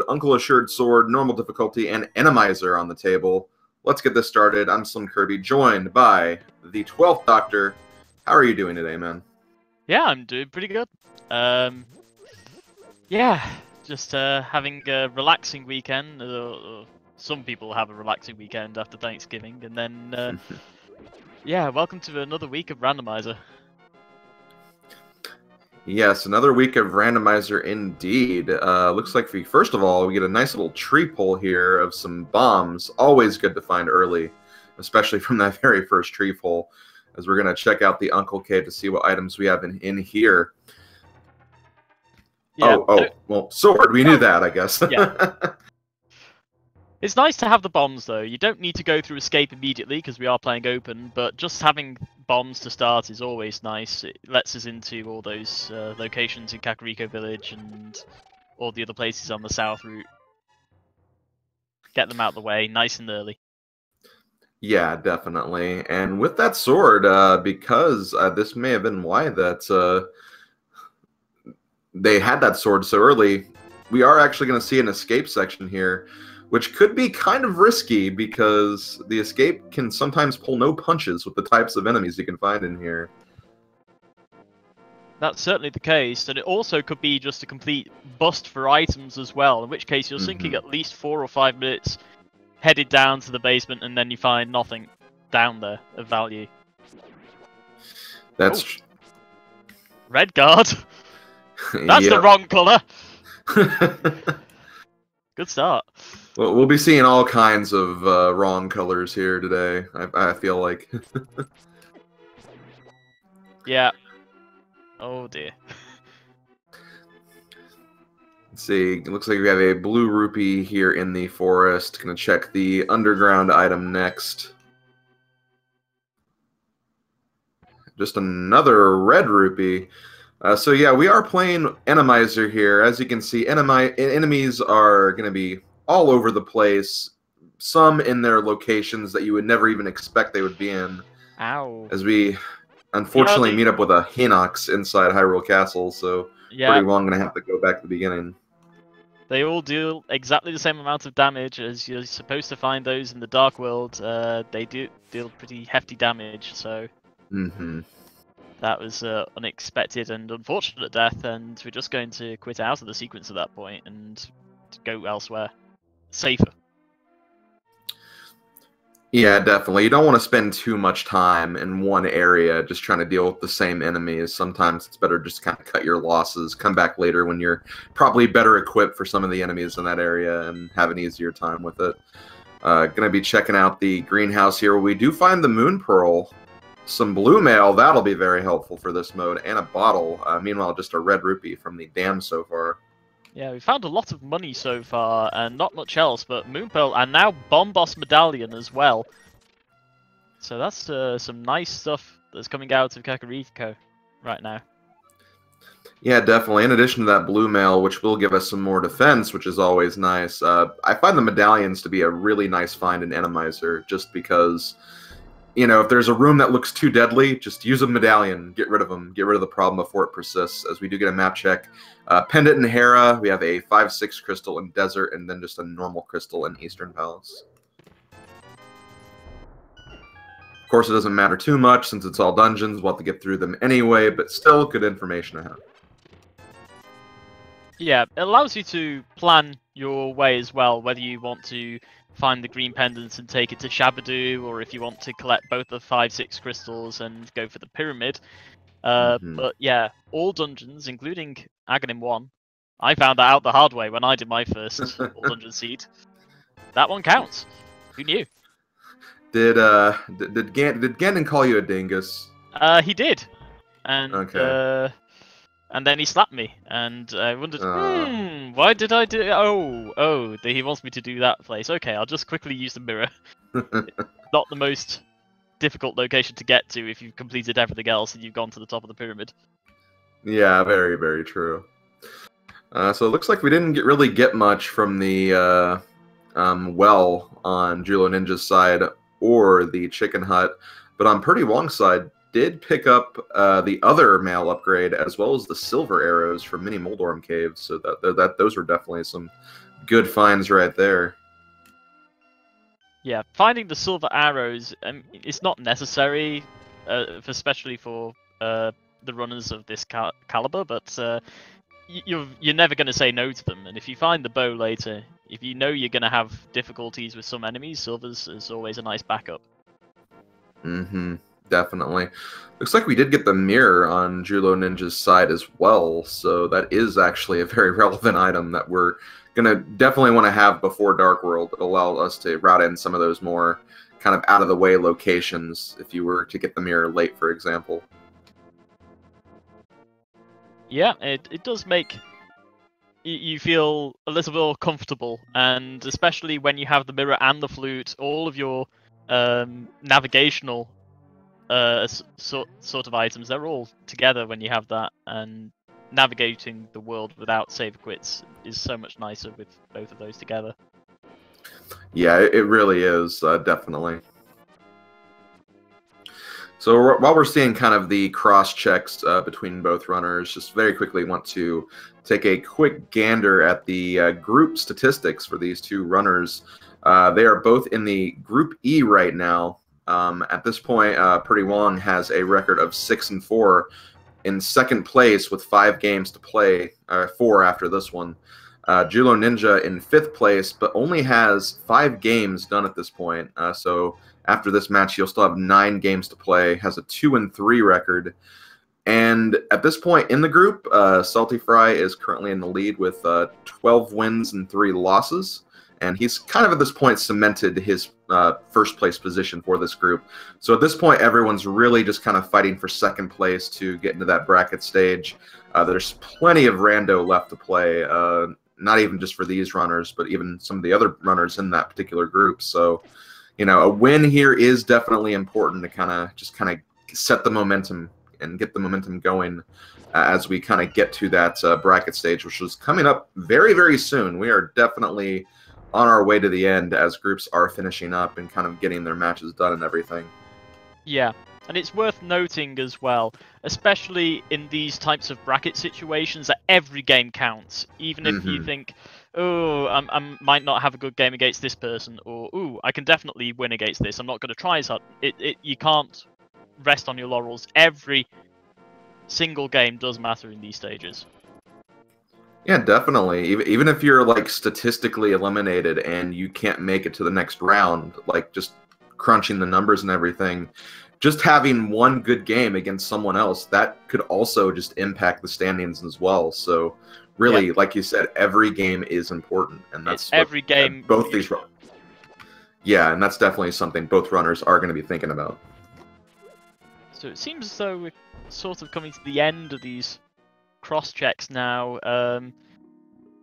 Uncle Assured Sword, Normal Difficulty, and Randomizer on the table. Let's get this started. I'm Slim Kirby, joined by the 12th Doctor. How are you doing today, man? Yeah, I'm doing pretty good. Yeah, just having a relaxing weekend. Some people have a relaxing weekend after Thanksgiving, and then yeah, welcome to another week of Randomizer. Yes, another week of Randomizer indeed. Looks like first of all, we get a nice little tree pull here of some bombs. Always good to find early, especially from that very first tree pull, as we're going to check out the Uncle Cave to see what items we have in here. Yeah. Well, sword. We knew that, I guess. Yeah. It's nice to have the bombs, though. You don't need to go through escape immediately, because we are playing open, but just having bombs to start is always nice. It lets us into all those locations in Kakariko Village and all the other places on the south route. Get them out of the way, nice and early. Yeah, definitely. And with that sword, because this may have been why that they had that sword so early, we are actually going to see an escape section here, which could be kind of risky because the escape can sometimes pull no punches with the types of enemies you can find in here. That's certainly the case, and it also could be just a complete bust for items as well, in which case you're sinking at least 4 or 5 minutes headed down to the basement, and then you find nothing down there of value. That's... Red guard! That's the wrong colour! Good start. Well, we'll be seeing all kinds of wrong colors here today, I feel like. Yeah. Oh dear. Let's see, it looks like we have a blue rupee here in the forest. Gonna check the underground item next. Just another red rupee. So yeah, we are playing Randomizer here. As you can see, enemies are going to be all over the place. Some in their locations that you would never even expect they would be in. Ow. As we unfortunately meet up with a Hinox inside Hyrule Castle, so pretty well I'm going to have to go back to the beginning. They all deal exactly the same amount of damage as you're supposed to find those in the Dark World. They do deal pretty hefty damage, so... That was unexpected and unfortunate death, and we're just going to quit out of the sequence at that point and go elsewhere. Safer. Yeah, definitely. You don't want to spend too much time in one area just trying to deal with the same enemies. Sometimes it's better just to kind of cut your losses, come back later when you're probably better equipped for some of the enemies in that area and have an easier time with it. Gonna be checking out the greenhouse here. We do find the Moon Pearl. Some blue mail, that'll be very helpful for this mode, and a bottle. Meanwhile, just a red rupee from the dam so far. Yeah, we found a lot of money so far, and not much else, but Moon Pearl, and now Bomb Boss Medallion as well. So that's some nice stuff that's coming out of Kakariko right now. Yeah, definitely. In addition to that blue mail, which will give us some more defense, which is always nice, I find the medallions to be a really nice find in Randomizer, just because... You know, if there's a room that looks too deadly, just use a medallion. Get rid of them. Get rid of the problem before it persists, as we do get a map check. Pendant in Hera, we have a 5/6 crystal in Desert, and then just a normal crystal in Eastern Palace. Of course, it doesn't matter too much, since it's all dungeons. We'll have to get through them anyway, but still good information to have. Yeah, it allows you to plan your way as well, whether you want to find the green pendants and take it to Shabadoo, or if you want to collect both the 5/6 crystals and go for the pyramid. But yeah, all dungeons, including Aghanim 1, I found that out the hard way when I did my first all dungeon seed. That one counts. Who knew? Did Ganon call you a dingus? He did, and okay. And then he slapped me, and I wondered, why did I do it? Oh, he wants me to do that place. Okay, I'll just quickly use the mirror. Not the most difficult location to get to if you've completed everything else and you've gone to the top of the pyramid. Yeah, very, very true. So it looks like we didn't really get much from the well on Julloninja's side or the chicken hut, but on prdwong's side, did pick up the other mail upgrade as well as the silver arrows from Mini Moldorm Caves, so that those were definitely some good finds right there. Yeah, finding the silver arrows, it's not necessary, especially for the runners of this caliber, but you're never going to say no to them. And if you find the bow later, if you know you're going to have difficulties with some enemies, silver's is always a nice backup. Definitely. Looks like we did get the mirror on Julloninja's side as well, so that is actually a very relevant item that we're gonna definitely want to have before Dark World. It'll allow us to route in some of those more kind of out of the way locations if you were to get the mirror late, for example. Yeah, it does make you feel a little bit more comfortable, and especially when you have the mirror and the flute, all of your navigational sort of items, they're all together when you have that, and navigating the world without save quits is so much nicer with both of those together. Yeah, it really is, definitely. So while we're seeing kind of the cross checks between both runners, just very quickly want to take a quick gander at the group statistics for these two runners. They are both in the Group E right now. At this point, prdwong has a record of 6-4 in second place with 5 games to play, 4 after this one. Julloninja in 5th place, but only has 5 games done at this point. So after this match, he'll still have 9 games to play, has a 2-3 record. And at this point in the group, Salty Fry is currently in the lead with 12 wins and 3 losses. And he's kind of at this point cemented his first place position for this group. So at this point, everyone's really just kind of fighting for second place to get into that bracket stage. There's plenty of rando left to play, not even just for these runners, but even some of the other runners in that particular group. So, you know, a win here is definitely important to kind of set the momentum and get the momentum going as we kind of get to that bracket stage, which is coming up very, very soon. We are definitely on our way to the end as groups are finishing up and kind of getting their matches done and everything. Yeah, and it's worth noting as well, especially in these types of bracket situations, that every game counts. Even if you think, oh, I might not have a good game against this person, or, ooh, I can definitely win against this, I'm not going to try as hard. You can't rest on your laurels. Every single game does matter in these stages. Yeah, definitely. Even if you're like statistically eliminated and you can't make it to the next round, like just crunching the numbers and everything, just having one good game against someone else, that could also just impact the standings as well. So really, like you said, every game is important, and that's every game. Both these, yeah, and that's definitely something both runners are going to be thinking about. So it seems as though we're sort of coming to the end of these cross checks now.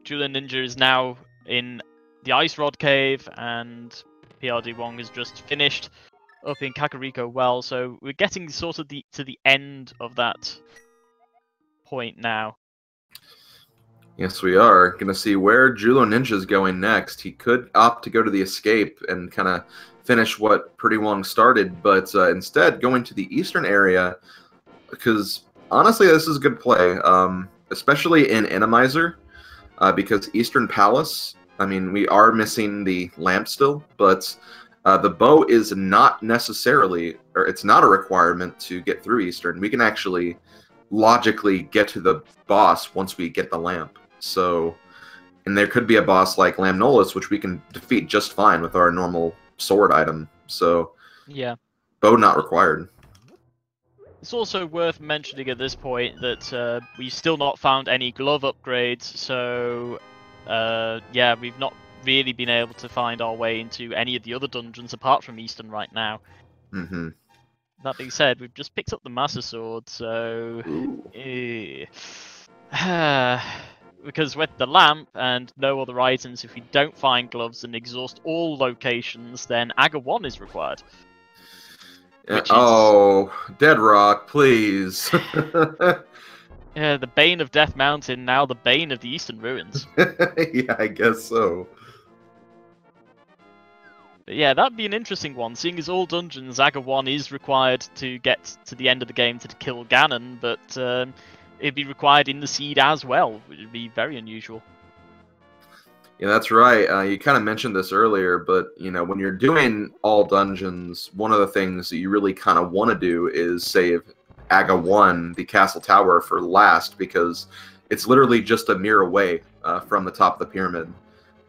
Julloninja is now in the Ice Rod Cave, and prdwong has just finished up in Kakariko Well. So we're getting sort of to the end of that point now. Yes, we are going to see where Julloninja is going next. He could opt to go to the escape and kind of finish what prdwong started, but instead going to the eastern area, because honestly, this is a good play, especially in Randomizer, because Eastern Palace, I mean, we are missing the lamp still, but the bow is not necessarily, or it's not a requirement to get through Eastern. We can actually logically get to the boss once we get the lamp. So, and there could be a boss like Lamnolis, which we can defeat just fine with our normal sword item. So, yeah, bow not required. It's also worth mentioning at this point that we've still not found any glove upgrades, so yeah, we've not really been able to find our way into any of the other dungeons apart from Eastern right now. That being said, we've just picked up the Master Sword, so... because with the lamp and no other items, if we don't find gloves and exhaust all locations, then Aga 1 is required. Oh, Dead Rock, please. Yeah, the Bane of Death Mountain, now the Bane of the Eastern Ruins. Yeah, I guess so. But yeah, that'd be an interesting one, seeing as all dungeons, Aga 1 is required to get to the end of the game to kill Ganon, but it'd be required in the Seed as well, which would be very unusual. Yeah, that's right. You kind of mentioned this earlier, but you know, when you're doing all dungeons, one of the things that you really kind of want to do is save Aga 1, the castle tower, for last, because it's literally just a mirror away from the top of the pyramid.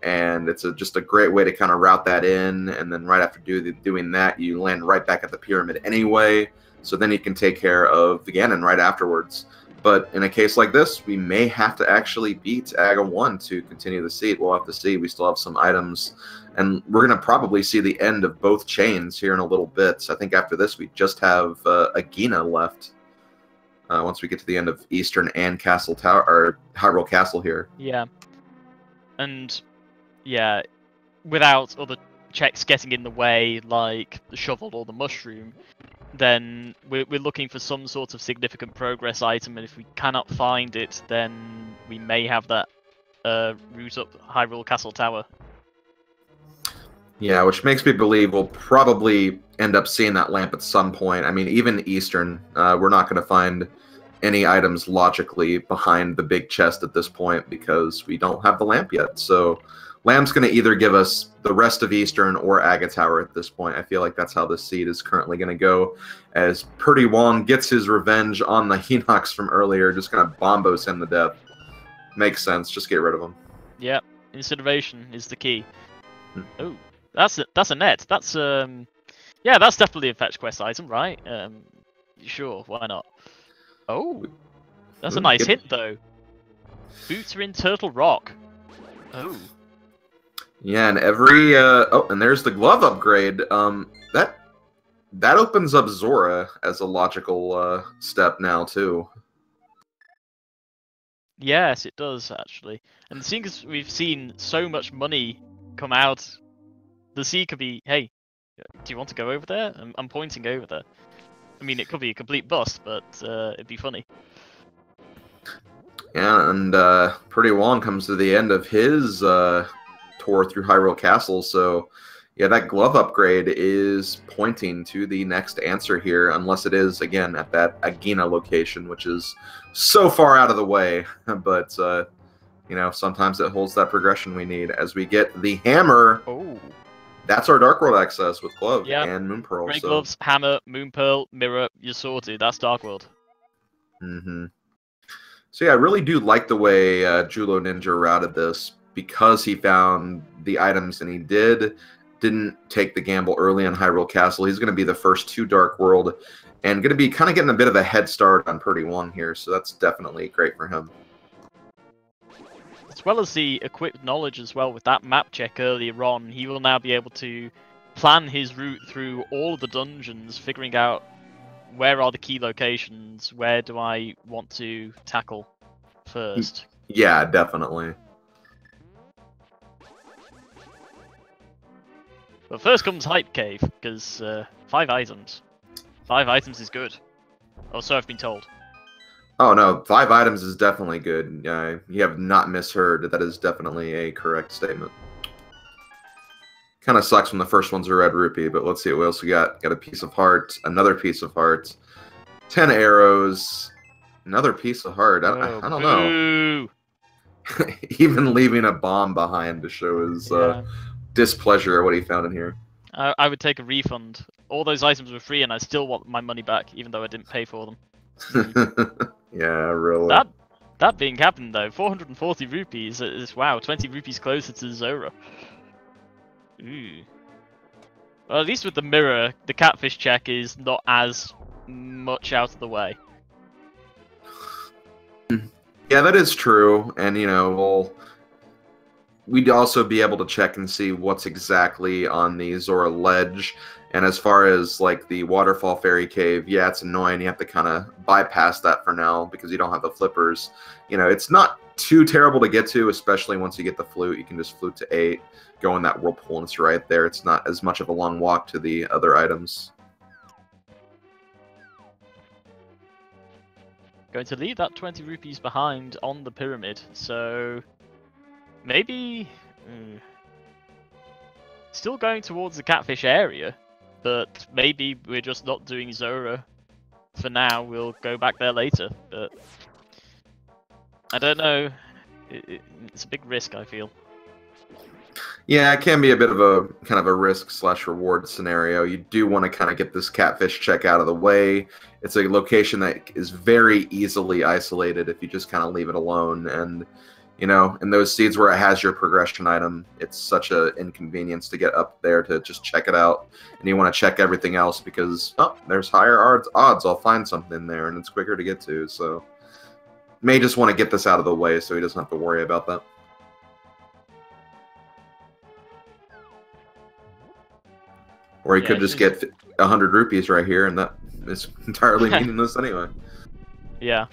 And it's just a great way to kind of route that in, and then right after doing that, you land right back at the pyramid anyway, so then you can take care of the Ganon right afterwards. But in a case like this, we may have to actually beat Aga 1 to continue the seed. We'll have to see. We still have some items, and we're going to probably see the end of both chains here in a little bit. So I think after this, we just have Agina left once we get to the end of Eastern and Castle Tower, or Hyrule Castle here. Yeah. And, yeah, without other checks getting in the way, like the shovel or the mushroom, then we're looking for some sort of significant progress item, and if we cannot find it, then we may have that route up Hyrule Castle Tower. Yeah, which makes me believe we'll probably end up seeing that lamp at some point. I mean, even Eastern, we're not going to find any items logically behind the big chest at this point because we don't have the lamp yet. So Lamp's going to either give us the rest of Eastern or Aga Tower at this point. I feel like that's how this seed is currently going to go, as prdwong gets his revenge on the Hinox from earlier, just kind of bombos him to death. Makes sense. Just get rid of him. Yeah, incineration is the key. Oh, that's a net. That's yeah, that's definitely a fetch quest item, right? Sure, why not? Oh, that's a nice hint though. Boots are in Turtle Rock. Oh. Yeah, and every oh, and there's the glove upgrade. That opens up Zora as a logical step now too. Yes, it does actually. And seeing as we've seen so much money come out, the sea could be, hey, do you want to go over there? I'm pointing over there. I mean, it could be a complete bust, but it'd be funny. Yeah, and prdwong comes to the end of his tour through Hyrule Castle, so yeah, that glove upgrade is pointing to the next answer here, unless it is, again, at that Agina location, which is so far out of the way, but, you know, sometimes it holds that progression we need. As we get the hammer, oh, that's our Dark World access with Glove yep. and Moon Pearl. Grey Gloves, Hammer, Moon Pearl, Mirror, you're sorted. That's Dark World. Mm-hmm. So yeah, I really do like the way Julloninja routed this, because he found the items and he didn't take the gamble early on Hyrule Castle. He's going to be the first to Dark World and going to be kind of getting a bit of a head start on prdwong here, so that's definitely great for him. As well as the equipped knowledge as well with that map check earlier on, he will now be able to plan his route through all of the dungeons, figuring out where are the key locations, where do I want to tackle first. Yeah, definitely. But first comes Hype Cave, because 5 items. 5 items is good. Or so I've been told. Oh no, 5 items is definitely good. You have not misheard. That is definitely a correct statement. Kind of sucks when the first one's a red rupee, but let's see what else we got. Got a piece of heart, another piece of heart, 10 arrows, another piece of heart. I don't know. Even leaving a bomb behind to show his displeasure at what he found in here. I would take a refund. All those items were free, and I still want my money back, even though I didn't pay for them. Yeah, really. That being happened though, 440 rupees is wow, 20 rupees closer to Zora. Ooh. Well, at least with the mirror, the catfish check is not as much out of the way. Yeah, that is true, and you know, we'd also be able to check and see what's exactly on the Zora ledge. And as far as like the waterfall fairy cave, yeah, it's annoying. You have to kind of bypass that for now because you don't have the flippers. You know, it's not too terrible to get to, especially once you get the flute. You can just flute to 8, go in that whirlpool, and it's right there. It's not as much of a long walk to the other items. Going to leave that 20 rupees behind on the pyramid, so maybe still going towards the catfish area. But maybe we're just not doing Zora for now. We'll go back there later. But I don't know. It's a big risk, I feel. Yeah, it can be a bit of a kind of a risk/reward scenario. You do want to kind of get this catfish check out of the way. It's a location that is very easily isolated if you just kind of leave it alone. And, you know, in those seeds where it has your progression item, it's such an inconvenience to get up there to just check it out. And you want to check everything else because, oh, there's higher odds I'll find something there, and it's quicker to get to. So, may just want to get this out of the way so he doesn't have to worry about that. Or he could just get 100 rupees right here, and that is entirely meaningless anyway. Yeah.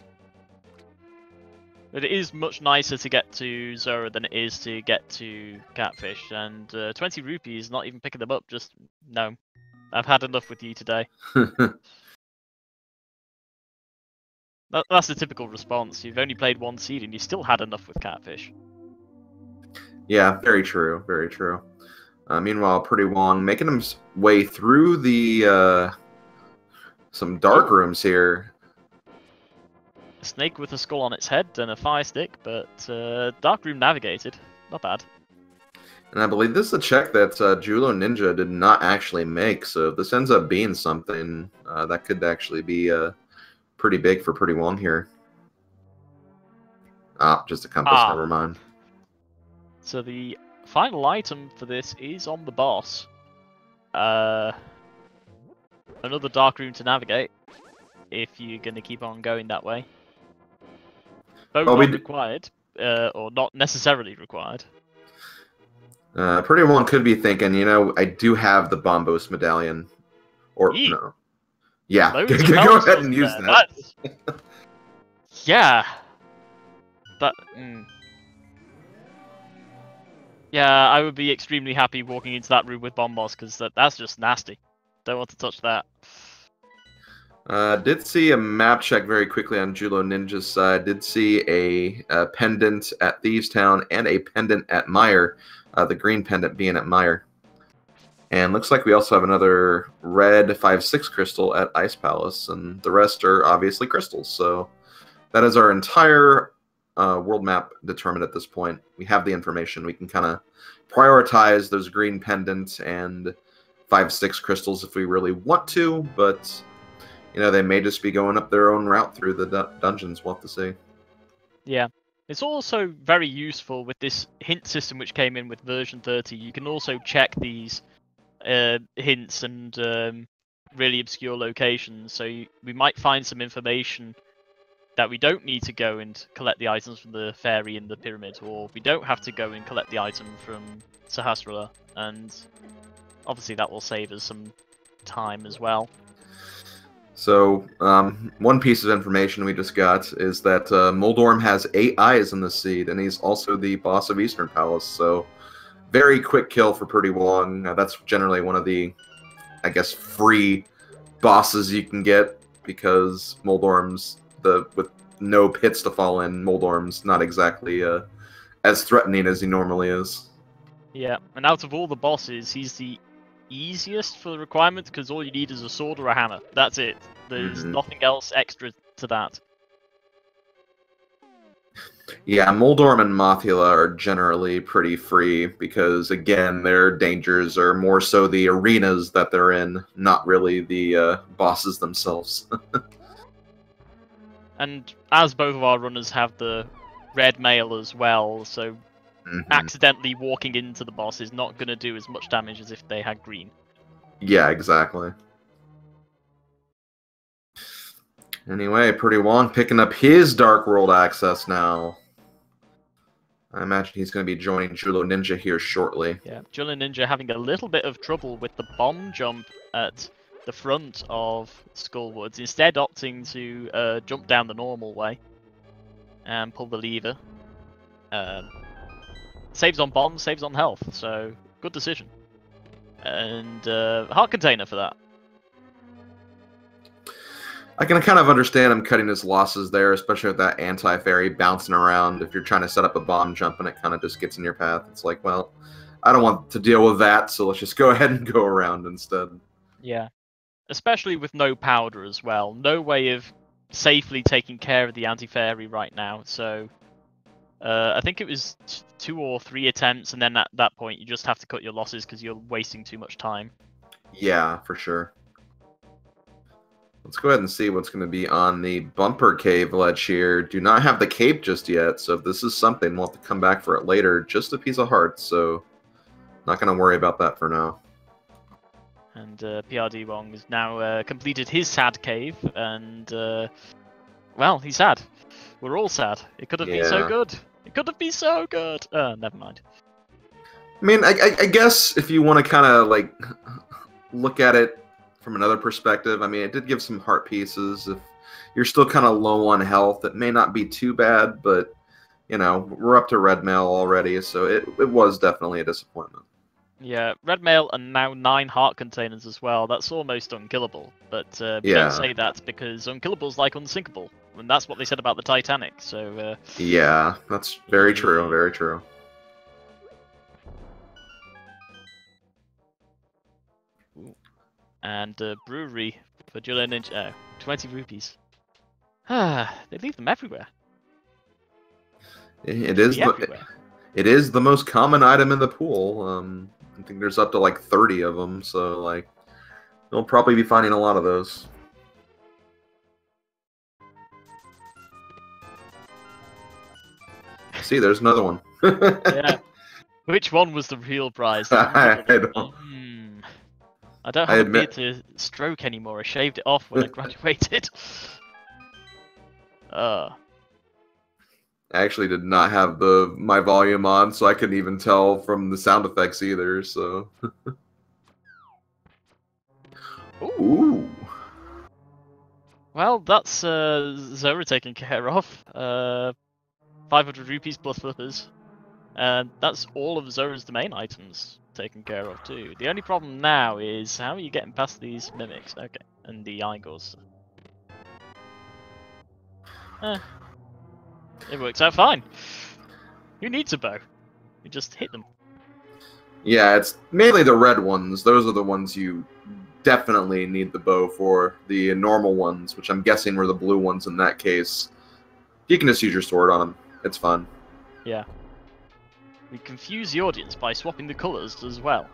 But it is much nicer to get to Zora than it is to get to Catfish, and 20 rupees, not even picking them up, just, no. I've had enough with you today. That's the typical response. You've only played one seed and you still had enough with Catfish. Yeah, very true, very true. Meanwhile, prdwong making his way through the some dark rooms here. A snake with a skull on its head and a fire stick, but dark room navigated. Not bad. And I believe this is a check that Julloninja did not actually make, so if this ends up being something, that could actually be pretty big for prdwong here. Ah, just a compass, never mind. So the final item for this is on the boss. Another dark room to navigate, if you're going to keep on going that way. Both not required, or not necessarily required. prdwong could be thinking, you know, I do have the Bombos medallion. Or, no. Yeah, go ahead and use that. Yeah. That... Yeah, I would be extremely happy walking into that room with Bombos, because that's just nasty. Don't want to touch that. Did see a map check very quickly on Julloninja's side. Did see a pendant at Thieves Town and a pendant at Mire. The green pendant being at Mire. And looks like we also have another red 5/6 crystal at Ice Palace, and the rest are obviously crystals. So that is our entire world map determined at this point. We have the information. We can kind of prioritize those green pendants and 5/6 crystals if we really want to, but you know, they may just be going up their own route through the dungeons. We'll have to see. Yeah. It's also very useful with this hint system which came in with version 30. You can also check these hints and really obscure locations. So we might find some information that we don't need to go and collect the items from the fairy in the pyramid, or we don't have to go and collect the item from Sahasrara, and obviously that will save us some time as well. So, one piece of information we just got is that Moldorm has 8 eyes in the seed, and he's also the boss of Eastern Palace, so very quick kill for prdwong. That's generally one of the, I guess, free bosses you can get, because Moldorm's, with no pits to fall in, Moldorm's not exactly as threatening as he normally is. Yeah, and out of all the bosses, he's the easiest for the requirement, because all you need is a sword or a hammer. That's it. There's nothing else extra to that. Yeah, Moldorm and Mothula are generally pretty free because, again, their dangers are more so the arenas that they're in, not really the bosses themselves. And as both of our runners have the red mail as well, so accidentally walking into the boss is not going to do as much damage as if they had green. Yeah, exactly. Anyway, prdwong picking up his Dark World access now. I imagine he's going to be joining Julloninja here shortly. Yeah, Julloninja having a little bit of trouble with the bomb jump at the front of Skullwoods, instead opting to jump down the normal way and pull the lever. Saves on bombs, saves on health, so good decision. And heart container for that. I can kind of understand him cutting his losses there, especially with that anti-fairy bouncing around. If you're trying to set up a bomb jump and it kind of just gets in your path, it's like, well, I don't want to deal with that, so let's just go ahead and go around instead. Yeah, especially with no powder as well. No way of safely taking care of the anti-fairy right now, so I think it was 2 or 3 attempts, and then at that point you just have to cut your losses because you're wasting too much time. Yeah, for sure. Let's go ahead and see what's going to be on the bumper cave ledge here. Do not have the cape just yet, so if this is something, we'll have to come back for it later. Just a piece of heart, so not going to worry about that for now. And prdwong has now completed his sad cave, and well, he's sad. We're all sad. It could have been so good. It could have been so good. Never mind. I mean, I guess if you want to kind of like look at it from another perspective, I mean, it did give some heart pieces. If you're still kind of low on health, it may not be too bad, but you know, we're up to red mail already, so it was definitely a disappointment. Yeah, red mail and now 9 heart containers as well. That's almost unkillable, but we don't say that because unkillable's like unsinkable, and that's what they said about the Titanic. So yeah, that's very true. Very true. And brewery for Julloninja, 20 rupees. They leave them everywhere. It is the most common item in the pool. I think there's up to like 30 of them, so like you'll probably be finding a lot of those. See, there's another one. Yeah. Which one was the real prize? I don't have a beard to stroke anymore. I shaved it off when I graduated. I actually did not have my volume on, so I couldn't even tell from the sound effects either, so... Ooh! Well, that's Zora taken care of. 500 rupees plus flippers. And that's all of Zora's domain items taken care of too. The only problem now is how are you getting past these mimics? Okay, and the Igors. It works out fine. Who needs a bow? You just hit them. Yeah, it's mainly the red ones. Those are the ones you definitely need the bow for. The normal ones, which I'm guessing were the blue ones in that case, you can just use your sword on them. It's fun. Yeah. We confuse the audience by swapping the colours as well.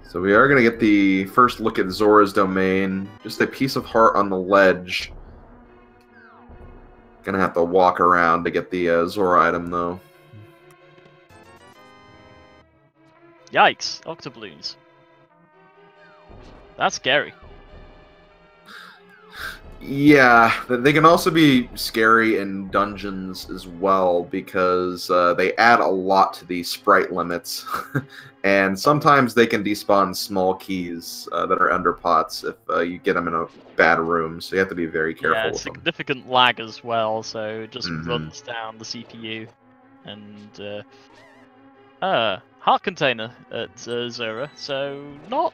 So we are going to get the first look at Zora's domain. Just a piece of heart on the ledge. Gonna have to walk around to get the Zora item, though. Yikes, octobloons. That's scary. Yeah, they can also be scary in dungeons as well because they add a lot to the sprite limits. And sometimes they can despawn small keys that are under pots if you get them in a bad room, so you have to be very careful with them. Significant lag as well, so it just runs down the CPU. And heart container at Zora, so not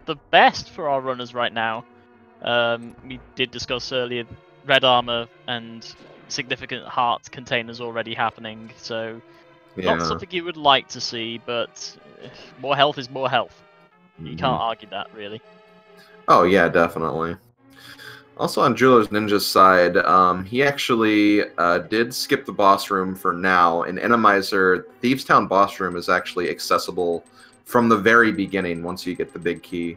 the best for our runners right now. We did discuss earlier red armor and significant heart containers already happening, so not something you would like to see, but more health is more health. You can't argue that, really. Oh yeah, definitely. Also on Julloninja's side, he actually did skip the boss room for now. In Randomizer, Thieves' Town boss room is actually accessible from the very beginning once you get the big key.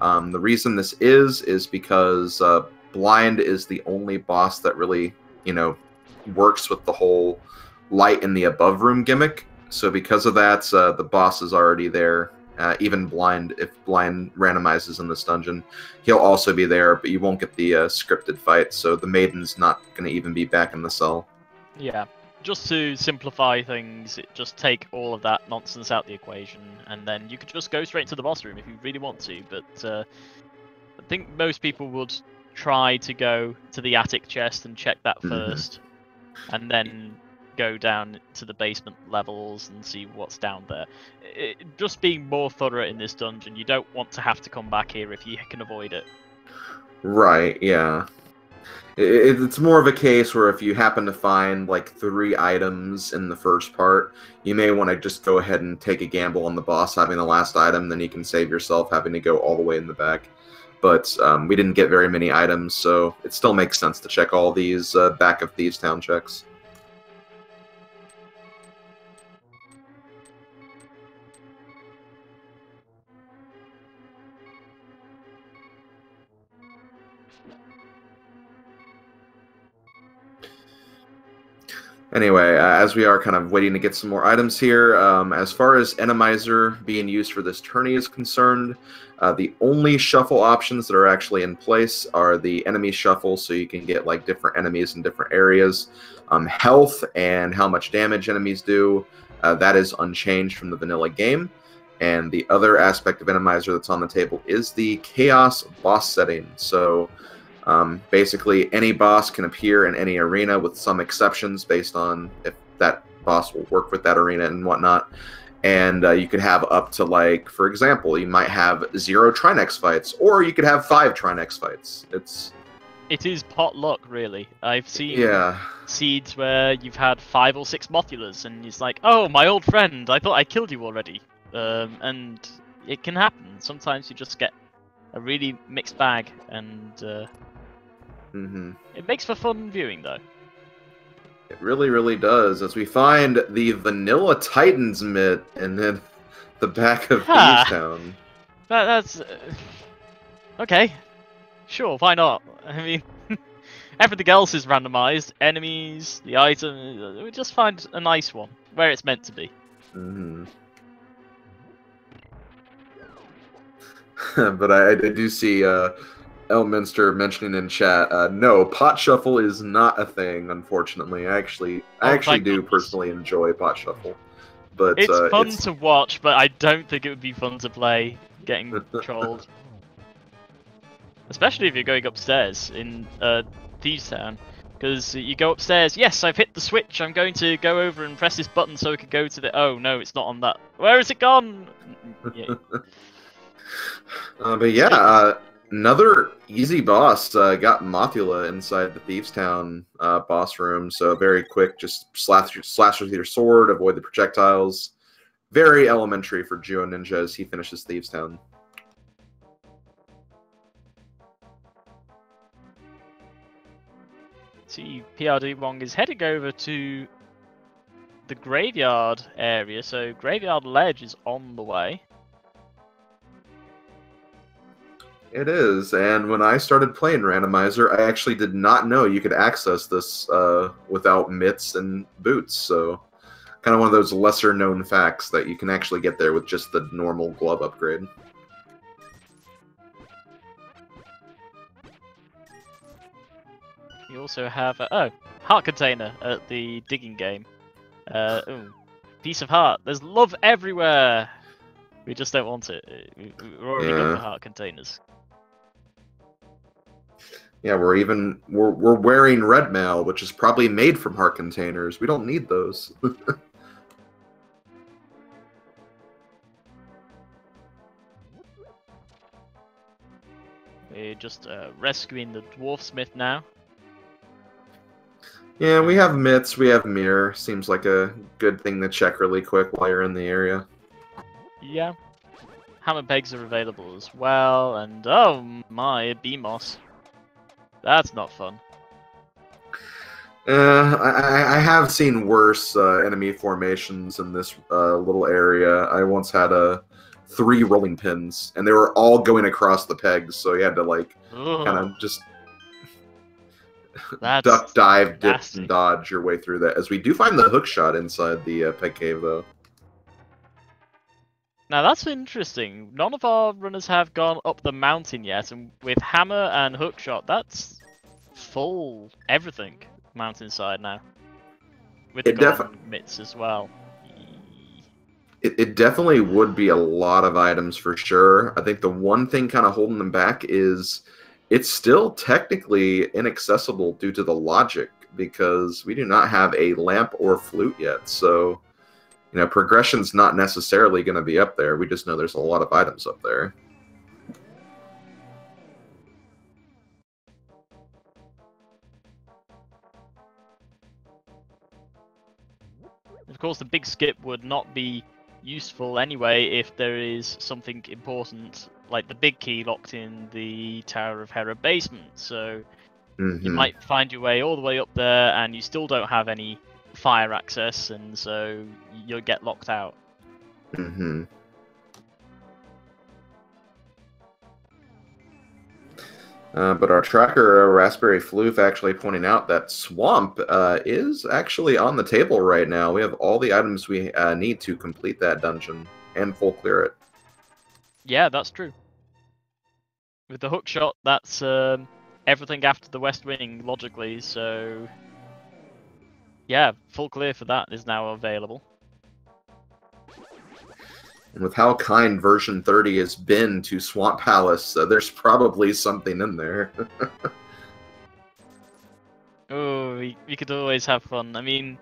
The reason this is because Blind is the only boss that really, you know, works with the whole light in the above room gimmick. So because of that, the boss is already there. Even Blind, if Blind randomizes in this dungeon, he'll also be there, but you won't get the scripted fight, so the Maiden's not going to even be back in the cell. Yeah, just to simplify things, just take all of that nonsense out the equation, and then you could just go straight to the boss room if you really want to, but I think most people would try to go to the attic chest and check that first, and then go down to the basement levels and see what's down there. Just being more thorough in this dungeon, you don't want to have to come back here if you can avoid it. Right, yeah. It's more of a case where if you happen to find like 3 items in the first part, you may want to just go ahead and take a gamble on the boss having the last item, then you can save yourself having to go all the way in the back. But we didn't get very many items, so it still makes sense to check all these back of Thieves' Town checks. Anyway, as we are kind of waiting to get some more items here, as far as Randomizer being used for this tourney is concerned, the only shuffle options that are actually in place are the enemy shuffle, so you can get like different enemies in different areas. Health and how much damage enemies do, that is unchanged from the vanilla game. And the other aspect of Randomizer that's on the table is the Chaos boss setting. So basically, any boss can appear in any arena with some exceptions based on if that boss will work with that arena and whatnot. And you could have up to, like, for example, you might have 0 Trinex fights, or you could have 5 Trinex fights. It is pot luck, really. I've seen Yeah. seeds where you've had 5 or 6 Mothulars, and it's like, oh, my old friend, I thought I killed you already. And it can happen. Sometimes you just get a really mixed bag, and it makes for fun viewing, though. It really, really does. As we find the Vanilla Titans mitt and then the back of Thieves Town. That's okay. Sure, why not? I mean, everything else is randomized. Enemies, the item. We just find a nice one where it's meant to be. But I do see Elminster mentioning in chat, no, pot shuffle is not a thing, unfortunately. I actually do personally enjoy pot shuffle. But it's fun to watch, but I don't think it would be fun to play getting trolled. Especially if you're going upstairs in Thieves Town. Because you go upstairs, yes, I've hit the switch, I'm going to go over and press this button so we can go to the... Oh, no, it's not on that. Where has it gone? Yeah. But yeah, another easy boss got Mothula inside the Thieves Town boss room. So very quick, just slash with your sword, avoid the projectiles. Very elementary for Julloninja as he finishes Thieves Town. See, prdwong is heading over to the graveyard area, so Graveyard Ledge is on the way. It is, and when I started playing Randomizer, I actually did not know you could access this without mitts and boots, so kind of one of those lesser-known facts that you can actually get there with just the normal glove upgrade. You also have heart container at the digging game. Ooh, piece of heart. There's love everywhere. We just don't want it. We're already got the heart containers. Yeah, we're wearing red mail, which is probably made from heart containers. We don't need those. We're just rescuing the dwarfsmith now. Yeah, we have mitts, we have mirror. Seems like a good thing to check really quick while you're in the area. Yeah. Hammer pegs are available as well, and oh my, BMOS. That's not fun. I have seen worse enemy formations in this little area. I once had 3 rolling pins, and they were all going across the pegs, so you had to like kind of just duck, dive, dip, and dodge your way through that. As we do find the hook shot inside the peg cave, though. Now that's interesting. None of our runners have gone up the mountain yet, and with hammer and hookshot, that's full everything mountainside now. With the golden mitts as well. It definitely would be a lot of items for sure. I think the one thing kind of holding them back is it's still technically inaccessible due to the logic, because we do not have a lamp or flute yet. So, you know, progression's not necessarily going to be up there. We just know there's a lot of items up there. Of course, the big skip would not be useful anyway if there is something important, like the big key locked in the Tower of Hera basement. So you might find your way all the way up there, and you still don't have any fire access, and so you'll get locked out. But our tracker, Raspberry Floof, actually pointing out that Swamp is actually on the table right now. We have all the items we need to complete that dungeon and full clear it. Yeah, that's true. With the hook shot, that's everything after the West Wing, logically, so... Yeah, full clear for that is now available. And with how kind version 30 has been to Swamp Palace, there's probably something in there. Oh, we could always have fun. I mean,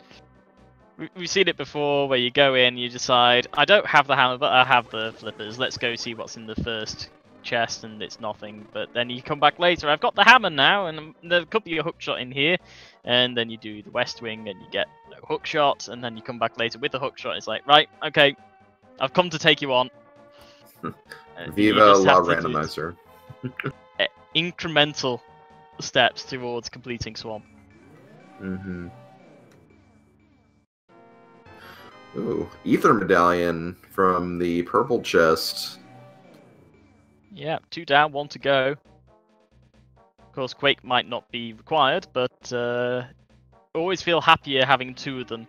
we've seen it before where you go in, you decide, I don't have the hammer, but I have the flippers. Let's go see what's in the first chest, and it's nothing. But then you come back later, I've got the hammer now, and there could be a hook shot in here. And then you do the West Wing, and you get no hook shot, and then you come back later with the hook shot. It's like, right, okay, I've come to take you on. Viva la Randomizer. Incremental steps towards completing Swamp. Mm-hmm. Ooh, Ether Medallion from the purple chest. Yeah, 2 down, 1 to go. Of course, Quake might not be required, but always feel happier having 2 of them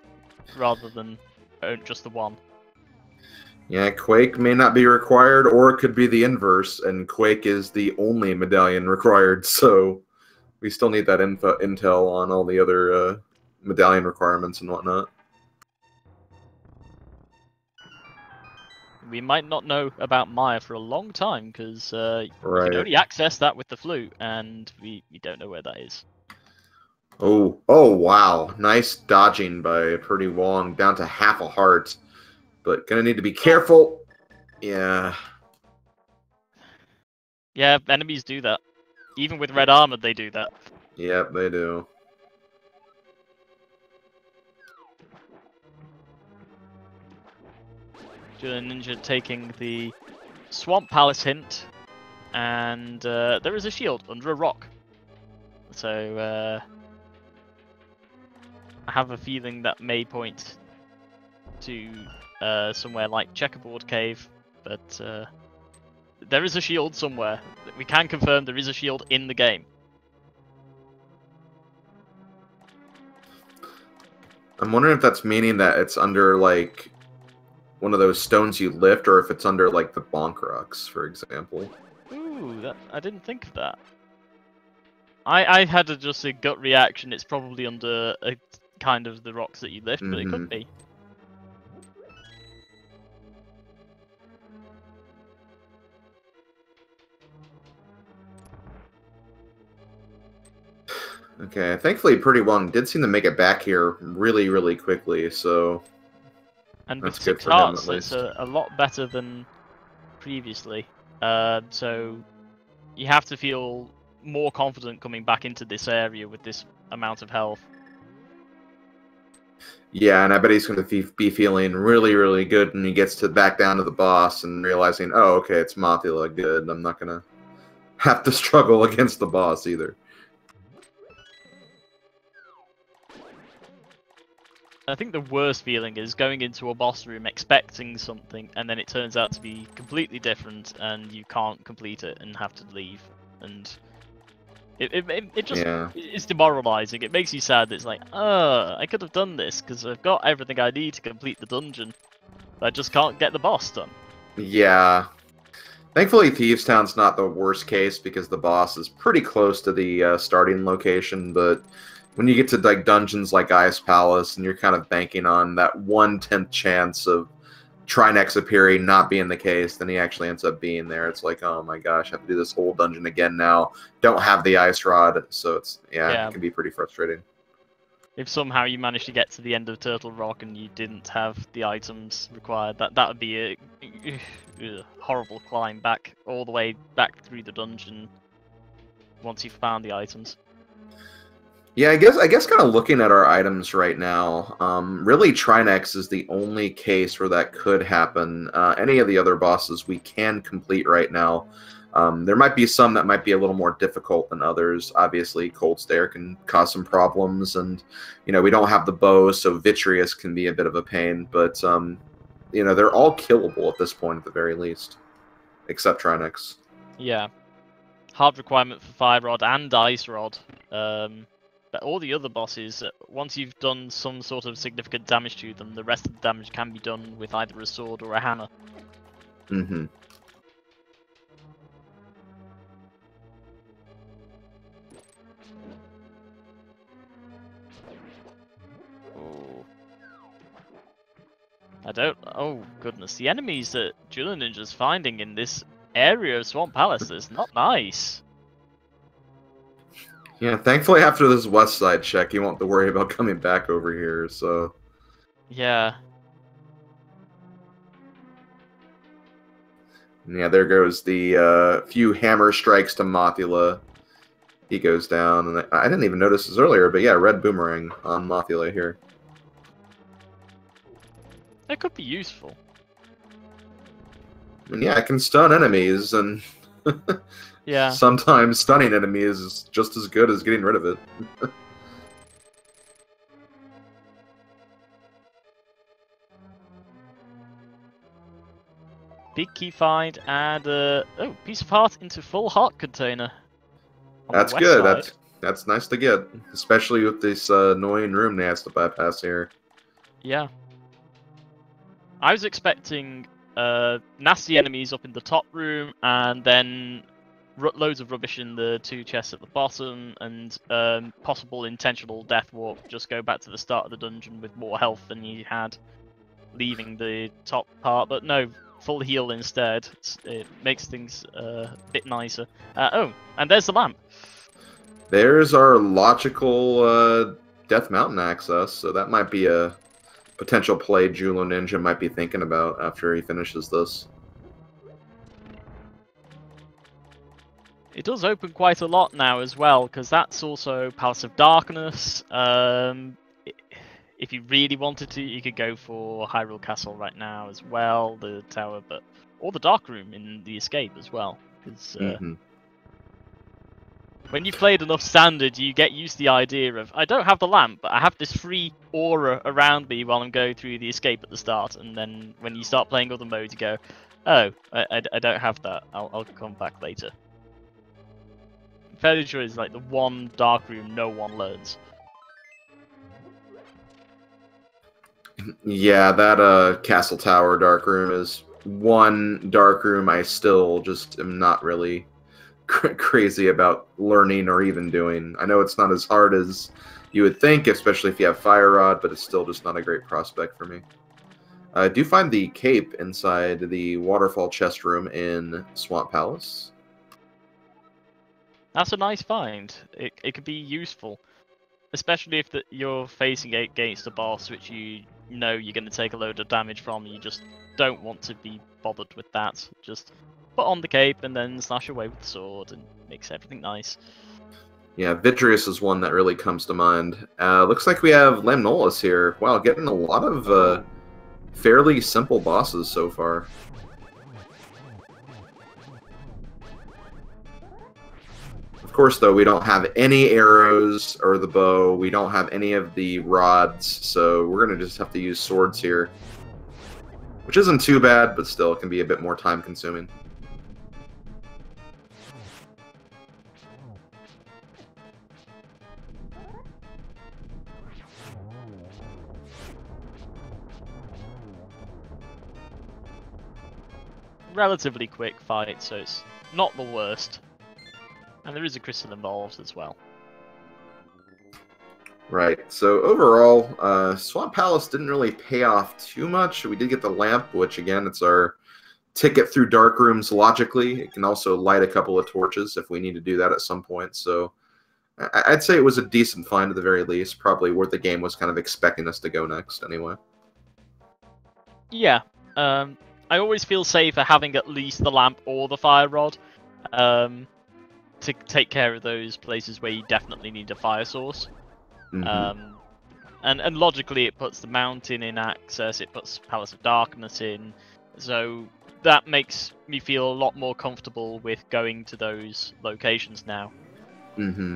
rather than just the 1. Yeah, Quake may not be required, or it could be the inverse, and Quake is the only medallion required, so we still need that intel on all the other medallion requirements and whatnot. We might not know about Maya for a long time, because you Right. can only access that with the flute, and we don't know where that is. Oh, wow. Nice dodging by prdwong, down to half a heart. But gonna need to be careful. Yeah. Yeah, enemies do that. Even with red armor, they do that. Yep, they do. Julloninja taking the Swamp Palace hint, and there is a shield under a rock. So I have a feeling that may point to somewhere like Checkerboard Cave, but there is a shield somewhere. We can confirm there is a shield in the game. I'm wondering if that's meaning that it's under, like, one of those stones you lift, or if it's under, like, the bonk rocks, for example. Ooh, I didn't think of that. I had just a gut reaction. It's probably under a kind of the rocks that you lift, but it could be. Okay, thankfully prdwong did seem to make it back here really, really quickly, so... And that's with good 6 for him, hearts, at least. it's a lot better than previously. So you have to feel more confident coming back into this area with this amount of health. Yeah, and I bet he's going to be feeling really, really good when he gets back down to the boss and realizing, oh, okay, it's Mothula, good. I'm not going to have to struggle against the boss either. I think the worst feeling is going into a boss room expecting something, and then it turns out to be completely different, and you can't complete it and have to leave. And it just is demoralizing. It makes you sad. It's like, I could have done this because I've got everything I need to complete the dungeon, but I just can't get the boss done. Yeah. Thankfully, Thieves Town's not the worst case because the boss is pretty close to the starting location, but when you get to like dungeons like Ice Palace and you're kind of banking on that 1/10 chance of Trinex appearing not being the case, then he actually ends up being there. It's like, oh my gosh, I have to do this whole dungeon again now. Don't have the ice rod, so it's it can be pretty frustrating. If somehow you managed to get to the end of Turtle Rock and you didn't have the items required, that would be a horrible climb back all the way back through the dungeon once you've found the items. Yeah, I guess kind of looking at our items right now, really Trinex is the only case where that could happen. Any of the other bosses we can complete right now. There might be some that might be a little more difficult than others. Obviously, Cold Stare can cause some problems, and we don't have the bow, so Vitreous can be a bit of a pain. But they're all killable at this point, at the very least, except Trinex. Yeah, hard requirement for Fire Rod and Ice Rod. But all the other bosses, once you've done some sort of significant damage to them, the rest of the damage can be done with either a sword or a hammer. Mm-hmm. Oh. I don't... Oh, goodness. The enemies that Julloninja's finding in this area of Swamp Palace is not nice. Yeah, thankfully after this west side check, you won't have to worry about coming back over here, so... Yeah. Yeah, there goes the few hammer strikes to Mothula. He goes down, and I didn't even notice this earlier, but yeah, red boomerang on Mothula here. That could be useful. I mean, yeah, I can stun enemies, and Yeah. sometimes stunning enemies is just as good as getting rid of it. Big key find and oh, piece of heart into full heart container. That's good. That's nice to get, especially with this annoying room they has to bypass here. Yeah. I was expecting nasty enemies up in the top room, and then loads of rubbish in the two chests at the bottom, and possible intentional death warp. Just go back to the start of the dungeon with more health than you had leaving the top part, but no, full heal instead. It makes things a bit nicer. Oh, and there's the lamp. There's our logical Death Mountain access, so that might be a potential play Julloninja might be thinking about after he finishes this. It does open quite a lot now as well, because that's also Palace of Darkness. If you really wanted to, you could go for Hyrule Castle right now as well, the tower, or the Dark Room in the Escape as well. Because when you've played enough Standard, you get used to the idea of, I don't have the lamp, but I have this free aura around me while I'm going through the Escape at the start, and then when you start playing other modes, you go, oh, I don't have that, I'll come back later. I'm fairly sure it's like the one Dark Room no one learns. Yeah, that Castle Tower Dark Room is one Dark Room I still just am not really crazy about learning or even doing. I know it's not as hard as you would think, especially if you have Fire Rod, but it's still just not a great prospect for me. I do find the cape inside the waterfall chest room in Swamp Palace. That's a nice find. It could be useful, especially if you're facing it against a boss which you know you're going to take a load of damage from. You just don't want to be bothered with that. Just put on the cape and then slash away with the sword, and makes everything nice. Yeah, Vitreous is one that really comes to mind. Looks like we have Lamnolis here. Wow, getting a lot of fairly simple bosses so far. Of course, though, we don't have any arrows or the bow. We don't have any of the rods, so we're going to just have to use swords here. Which isn't too bad, but still, it can be a bit more time-consuming. Relatively quick fight, so it's not the worst. And there is a crystal involved as well. Right, so overall, Swamp Palace didn't really pay off too much. We did get the lamp, which again, it's our ticket through dark rooms logically. It can also light a couple of torches if we need to do that at some point. So I'd say it was a decent find at the very least, probably where the game was kind of expecting us to go next anyway. Yeah, I always feel safer having at least the lamp or the fire rod. To take care of those places where you definitely need a fire source. Mm-hmm. And logically it puts the mountain in access, it puts Palace of Darkness in, so that makes me feel a lot more comfortable with going to those locations now. Mm-hmm.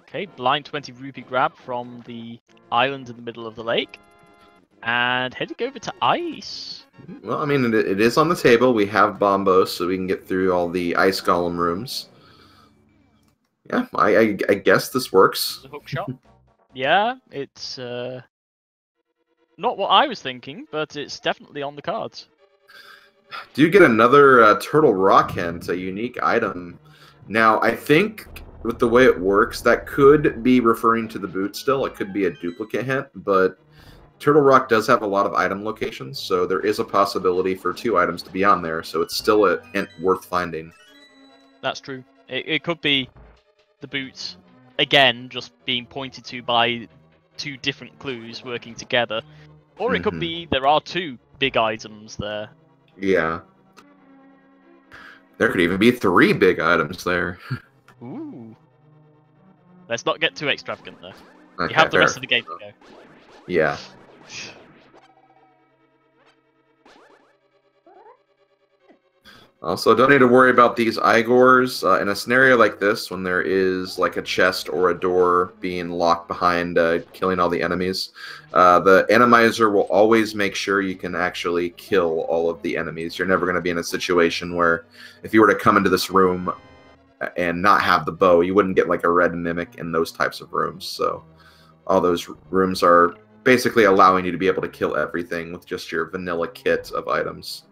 Okay, blind 20 rupee grab from the island in the middle of the lake. And heading over to ice. Well, I mean, it is on the table. We have bombos, so we can get through all the ice golem rooms. Yeah, I guess this works. The hook shot. Yeah, it's not what I was thinking, but it's definitely on the cards. Do you get another Turtle Rock hint, a unique item? Now, I think with the way it works, that could be referring to the boot still. It could be a duplicate hint, but Turtle Rock does have a lot of item locations, so there is a possibility for 2 items to be on there, so it's still a hint worth finding. That's true. It could be the boots, again, just being pointed to by 2 different clues working together. Or it could be there are 2 big items there. Yeah. There could even be 3 big items there. Ooh. Let's not get too extravagant, though. Okay, You have the fair. rest of the game to go. Yeah. Also, don't need to worry about these Igors. In a scenario like this, when there is like a chest or a door being locked behind killing all the enemies, the Randomizer will always make sure you can actually kill all of the enemies. You're never going to be in a situation where if you were to come into this room and not have the bow, you wouldn't get like a red mimic in those types of rooms. So all those rooms are basically allowing you to be able to kill everything with just your vanilla kit of items.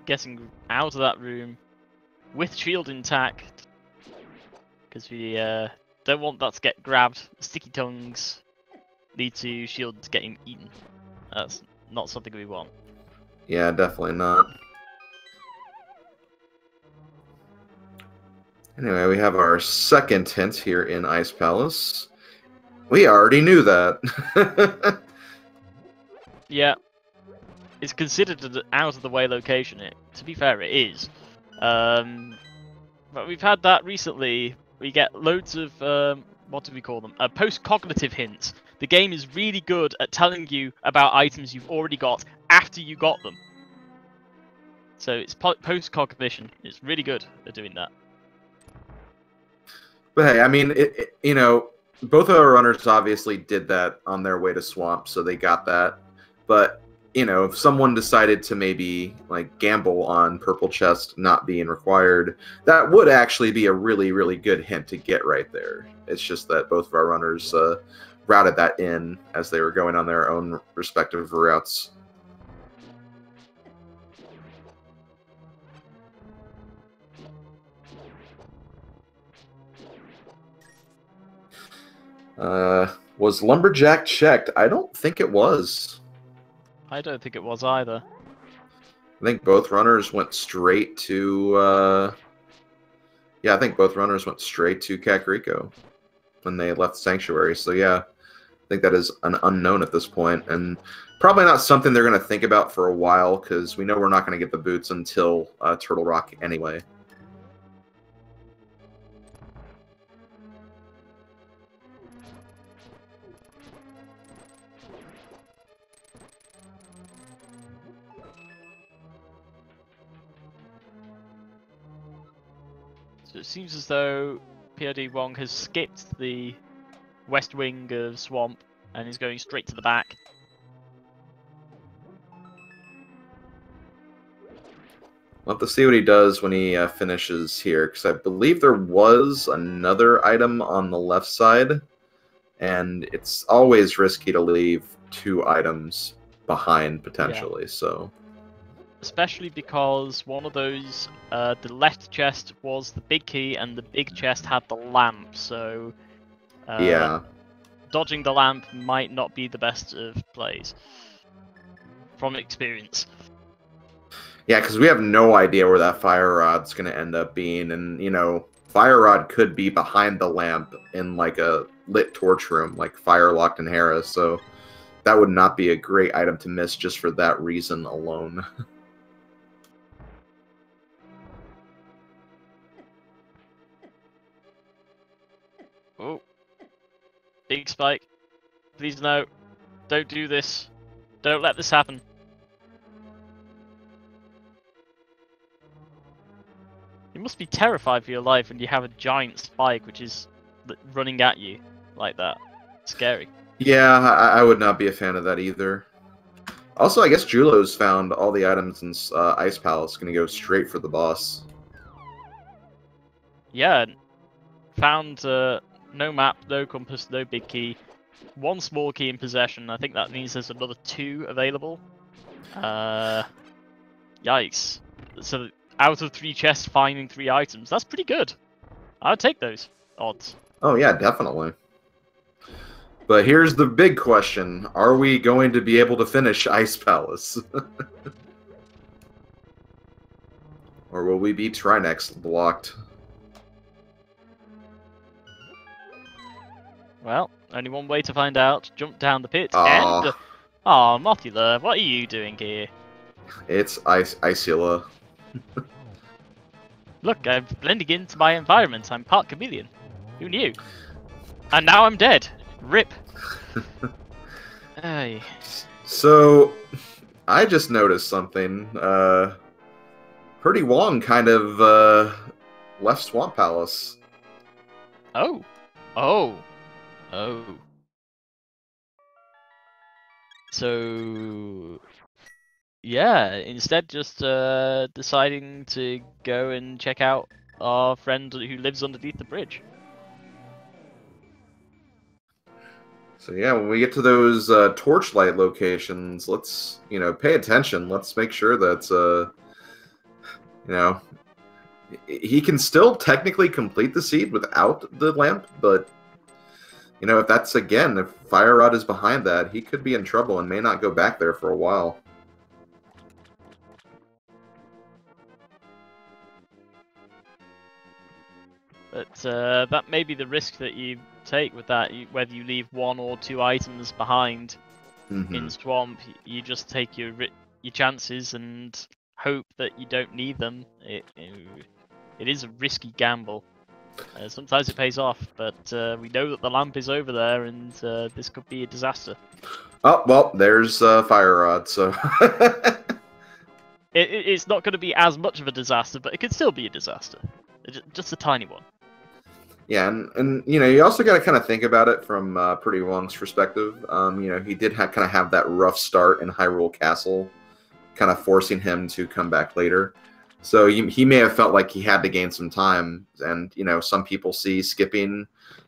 Getting out of that room with shield intact, because we don't want that to get grabbed. Sticky tongues lead to shield getting eaten. That's not something we want. Yeah, definitely not. Anyway, we have our second hint here in Ice Palace. We already knew that. Yeah. It's considered an out-of-the-way location. To be fair, it is. But we've had that recently. We get loads of, what do we call them? Post-cognitive hints. The game is really good at telling you about items you've already got after you got them. So it's post-cognition. It's really good at doing that. But hey, I mean, you know, both of our runners obviously did that on their way to Swamp, so they got that. But you know, if someone decided to maybe like gamble on Purple Chest not being required, that would actually be a really, really good hint to get right there. It's just that both of our runners routed that in as they were going on their own respective routes. Was Lumberjack checked? I don't think it was. I don't think it was either. I think both runners went straight to... yeah, I think both runners went straight to Kakariko when they left Sanctuary. So yeah, I think that is an unknown at this point, and probably not something they're going to think about for a while, because we know we're not going to get the boots until Turtle Rock anyway. So it seems as though prdwong has skipped the west wing of Swamp and is going straight to the back. We'll have to see what he does when he finishes here, because I believe there was another item on the left side, and it's always risky to leave 2 items behind, potentially, yeah. So... Especially because one of those, the left chest was the big key, and the big chest had the lamp, so... yeah. Dodging the lamp might not be the best of plays. From experience. Yeah, because we have no idea where that fire rod's going to end up being, and, you know, fire rod could be behind the lamp in, like, a lit torch room, like Firelocked and Hera, so that would not be a great item to miss just for that reason alone. Oh. Big spike. Please no. Don't do this. Don't let this happen. must be terrified for your life when you have a giant spike which is running at you like that. Scary. Yeah, I would not be a fan of that either. Also, I guess Jullo's found all the items in Ice Palace. Going to go straight for the boss. Yeah, found no map, no compass, no big key. One small key in possession. I think that means there's another 2 available. Yikes. So out of 3 chests, finding 3 items. That's pretty good. I'd take those odds. Oh yeah, definitely. But here's the big question. Are we going to be able to finish Ice Palace? Or will we be Trinex blocked? Well, only one way to find out. Jump down the pit and... Oh, Mothula, what are you doing here? It's Isula. Look, I'm blending into my environment. I'm part chameleon. Who knew? And now I'm dead. Rip. Hey. So, I just noticed something. prdwong kind of left Swamp Palace. Oh. Oh. Oh. So... Yeah, instead just deciding to go and check out our friend who lives underneath the bridge. So yeah, when we get to those torchlight locations, let's, pay attention. Let's make sure that, he can still technically complete the seed without the lamp, but, if that's, again, if Fire Rod is behind that, he could be in trouble and may not go back there for a while. But that may be the risk that you take with that. Whether you leave 1 or 2 items behind in Swamp, you just take your chances and hope that you don't need them. It is a risky gamble. Sometimes it pays off, but we know that the lamp is over there, and this could be a disaster. Oh, well, there's Fire Rod, so... It's not going to be as much of a disaster, but it could still be a disaster. Just a tiny one. Yeah, and you also got to kind of think about it from prdwong's perspective. He did kind of have that rough start in Hyrule Castle, kind of forcing him to come back later. So he may have felt like he had to gain some time, and some people see skipping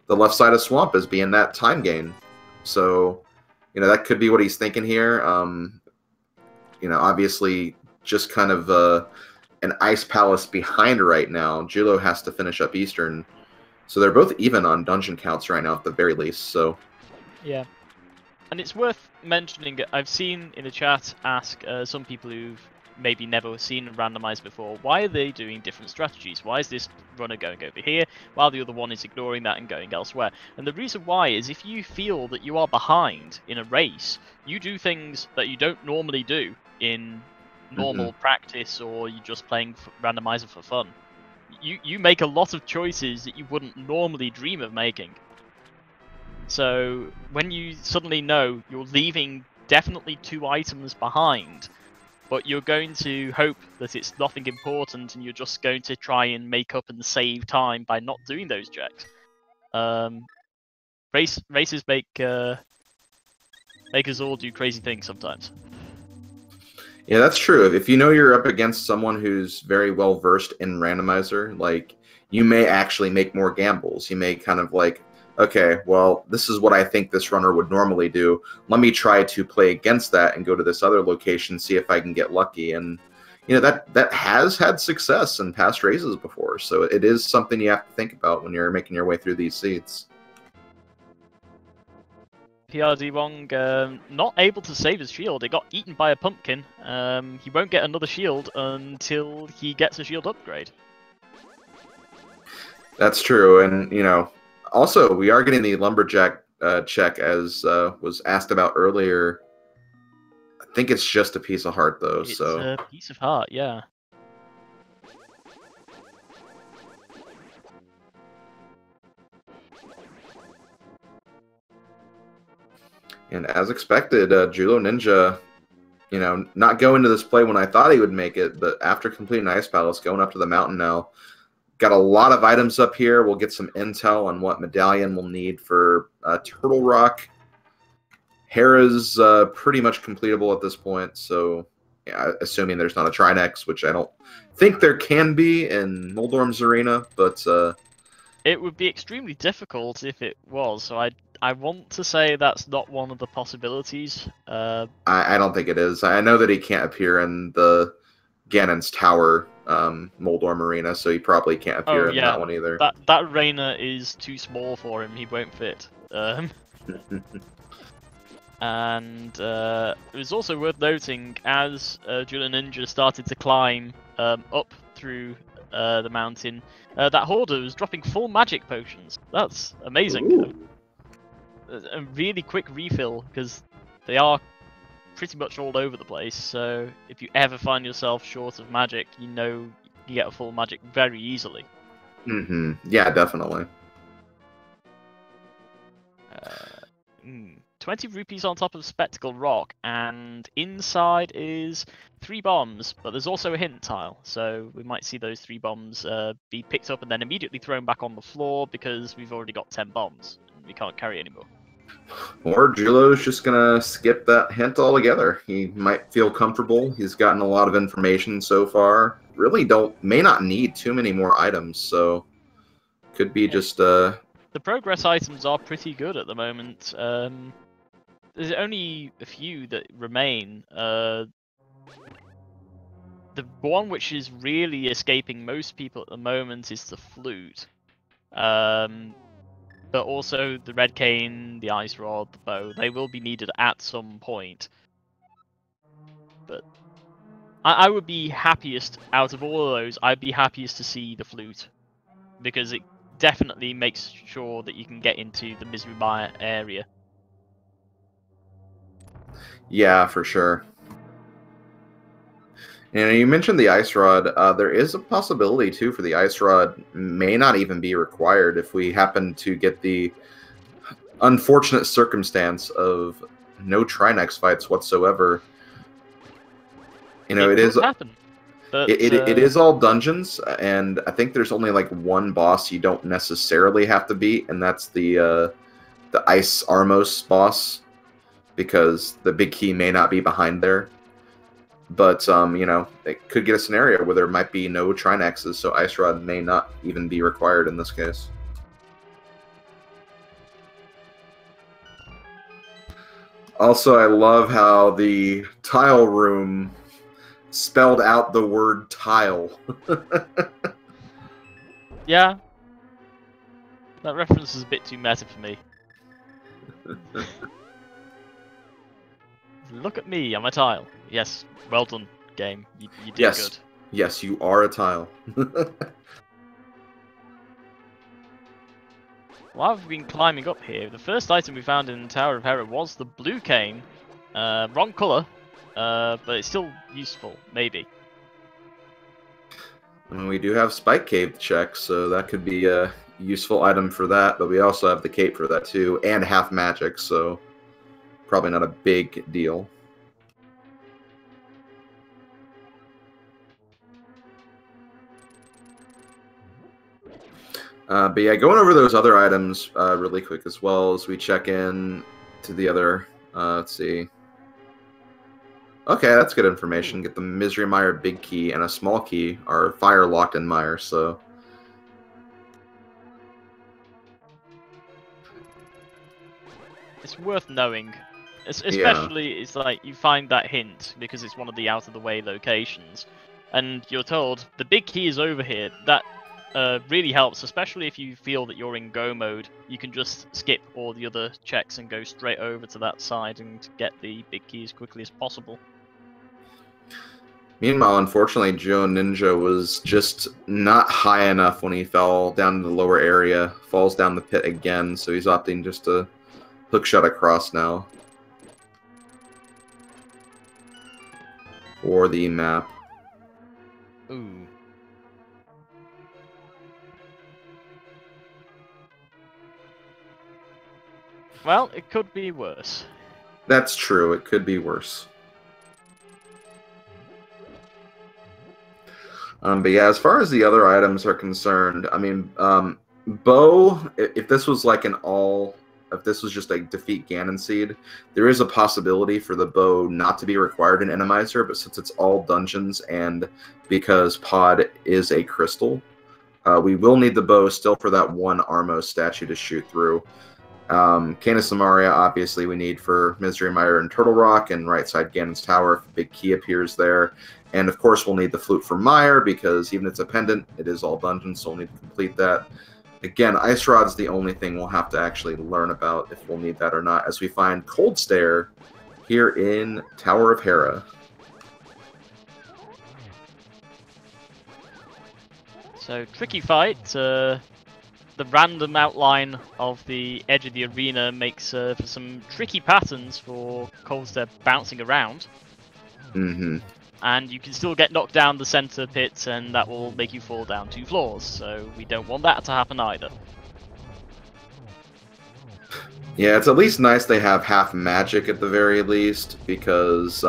the left side of Swamp as being that time gain. So that could be what he's thinking here. Obviously just kind of an Ice Palace behind right now. Jullo has to finish up Eastern. So they're both even on dungeon counts right now at the very least. So yeah. And it's worth mentioning, I've seen in the chat ask some people who've maybe never seen Randomizer before, why are they doing different strategies? Why is this runner going over here while the other one is ignoring that and going elsewhere? And the reason why is if you feel that you are behind in a race, you do things that you don't normally do in normal practice, or you're just playing Randomizer for fun. You make a lot of choices that you wouldn't normally dream of making. So when you suddenly know you're leaving definitely 2 items behind, but you're going to hope that it's nothing important and you're just going to try and make up and save time by not doing those checks. Races make us all do crazy things sometimes. yeah, that's true. If you know you're up against someone who's very well versed in Randomizer, like, you may actually make more gambles. You may kind of like, okay, well, this is what I think this runner would normally do. Let me try to play against that and go to this other location, see if I can get lucky. And that has had success in past races before. So it is something you have to think about when you're making your way through these seeds. prdwong not able to save his shield. It got eaten by a pumpkin. He won't get another shield until he gets a shield upgrade. That's true. And, also, we are getting the Lumberjack check, as was asked about earlier. I think it's just a piece of heart, though. It's a piece of heart, yeah. And as expected, Julloninja, not going to this play when I thought he would make it, but after completing Ice Palace, going up to the mountain now, Got a lot of items up here. We'll get some intel on what medallion we'll need for Turtle Rock. Hera's pretty much completable at this point, so yeah, assuming there's not a Trinex, which I don't think there can be in Moldorm's arena, but it would be extremely difficult if it was. So I want to say that's not one of the possibilities. I don't think it is. I know that he can't appear in the Ganon's Tower Moldorm arena, so he probably can't appear in that one either. That arena is too small for him. He won't fit. And it was also worth noting, as Julloninja started to climb up through the mountain, that Hoarder was dropping full magic potions. That's amazing. A really quick refill, because they are pretty much all over the place, so if you ever find yourself short of magic, you know you get a full magic very easily. Yeah, definitely. 20 rupees on top of Spectacle Rock, and inside is 3 bombs, but there's also a hint tile, so we might see those 3 bombs be picked up and then immediately thrown back on the floor because we've already got 10 bombs and we can't carry anymore. Or Jullo's just gonna skip that hint altogether. He might feel comfortable. He's gotten a lot of information so far. Really may not need too many more items, so could be just The progress items are pretty good at the moment. There's only a few that remain. The one which is really escaping most people at the moment is the flute. But also the red cane, the ice rod, the bow, they will be needed at some point. But I would be happiest, out of all of those, I'd be happiest to see the flute. Because it definitely makes sure that you can get into the Misery Mire area. Yeah, for sure. And you mentioned the ice rod. There is a possibility, too, for the ice rod may not even be required if we happen to get the unfortunate circumstance of no Trinex fights whatsoever. You know, it is happen. But, it is all dungeons, and I think there's only like one boss you don't necessarily have to beat, and that's the Ice Armos boss, because the big key may not be behind there. But, you know, it could get a scenario where there might be no Trinexes, so Ice Rod may not even be required in this case. Also, I love how the tile room spelled out the word tile. Yeah. That reference is a bit too meta for me. Look at me, I'm a tile. Yes, well done, game. You did good. Yes, you are a tile. While we've been climbing up here, the first item we found in the Tower of Hera was the blue cane. Wrong colour, but it's still useful, maybe. And we do have Spike Cave checks, so that could be a useful item for that, but we also have the cape for that too, and half magic, so probably not a big deal. But yeah, going over those other items really quick as well as we check in to the other, let's see. Okay, that's good information. Get the Misery Mire big key and a small key are fire locked in Mire, so. It's worth knowing. Especially, it's like you find that hint because it's one of the out of the way locations, and you're told the big key is over here. That really helps, especially if you feel that you're in go mode. You can just skip all the other checks and go straight over to that side and get the big key as quickly as possible. Meanwhile, unfortunately, Julloninja was just not high enough when he fell down in the lower area. Falls down the pit again, so he's opting just to hook shot across now for the map. Ooh. Well, it could be worse. That's true. It could be worse. But yeah, as far as the other items are concerned, I mean, bow. If this was like if this was just like defeat Ganon Seed, there is a possibility for the bow not to be required in Randomizer. But since it's all dungeons and because Pod is a crystal, we will need the bow still for that one Armo statue to shoot through. Canis Samaria, obviously, we need for Misery Mire and Turtle Rock, and right side Ganon's Tower if the big key appears there. And of course, we'll need the Flute for Mire because even if it's a pendant, it is all dungeons, so we'll need to complete that. Again, Ice Rod's the only thing we'll have to actually learn about if we'll need that or not, as we find Cold Stare here in Tower of Hera. So, tricky fight. The random outline of the edge of the arena makes for some tricky patterns for Cold Stare bouncing around. Mm-hmm. And you can still get knocked down the center pit, and that will make you fall down 2 floors. So we don't want that to happen either. Yeah, it's at least nice they have half magic at the very least, because,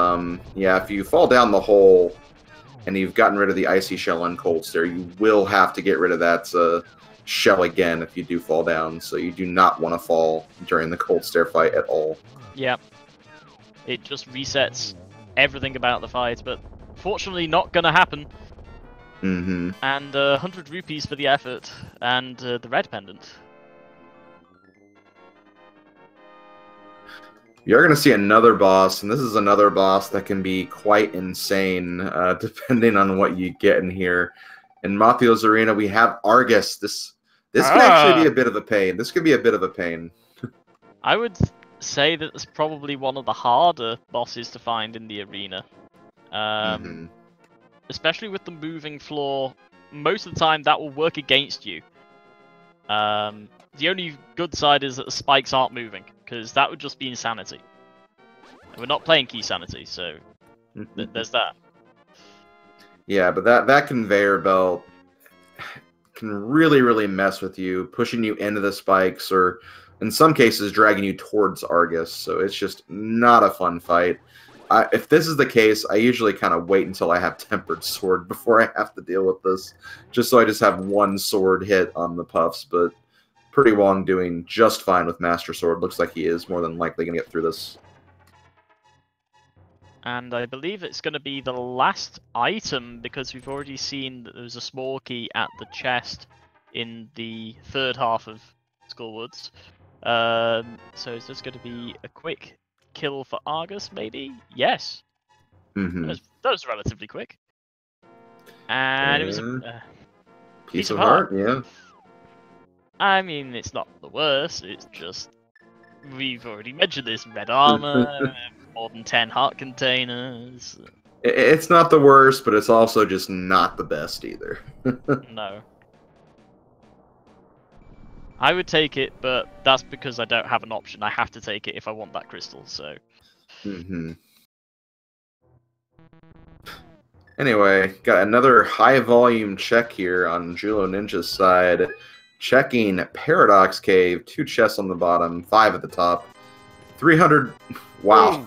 yeah, if you fall down the hole and you've gotten rid of the Icy Shell on Cold Stare, you will have to get rid of that shell again if you do fall down, so you do not want to fall during the Cold Stare fight at all. Yeah. It just resets everything about the fight, but fortunately not gonna happen. Mm-hmm. And 100 rupees for the effort, and the red pendant. You're going to see another boss, and this is another boss that can be quite insane, depending on what you get in here. In Mathio's Arena, we have Argus. This could actually be a bit of a pain. This could be a bit of a pain. I would say that it's probably one of the harder bosses to find in the arena. Especially with the moving floor, most of the time that will work against you. The only good side is that the spikes aren't moving, because that would just be insanity. And we're not playing Key Sanity, so there's that. Yeah, but that conveyor belt can really, really mess with you, pushing you into the spikes, or in some cases dragging you towards Argus, so it's just not a fun fight. If this is the case, I usually kind of wait until I have Tempered Sword before I have to deal with this, just so I just have one sword hit on the puffs, but prdwong doing just fine with Master Sword. Looks like he is more than likely going to get through this. And I believe it's going to be the last item, because we've already seen that there's a small key at the chest in the third half of Skullwoods. So is this going to be a quick kill for Argus, maybe? Yes. That was relatively quick. And it was a piece of heart, yeah. I mean, it's not the worst, it's just... We've already mentioned this. Red armor, more than 10 heart containers. It's not the worst, but it's also just not the best either. No. I would take it, but that's because I don't have an option. I have to take it if I want that crystal, so... Anyway, got another high-volume check here on Julloninja's side. Checking Paradox Cave, 2 chests on the bottom, 5 at the top. 300... Wow.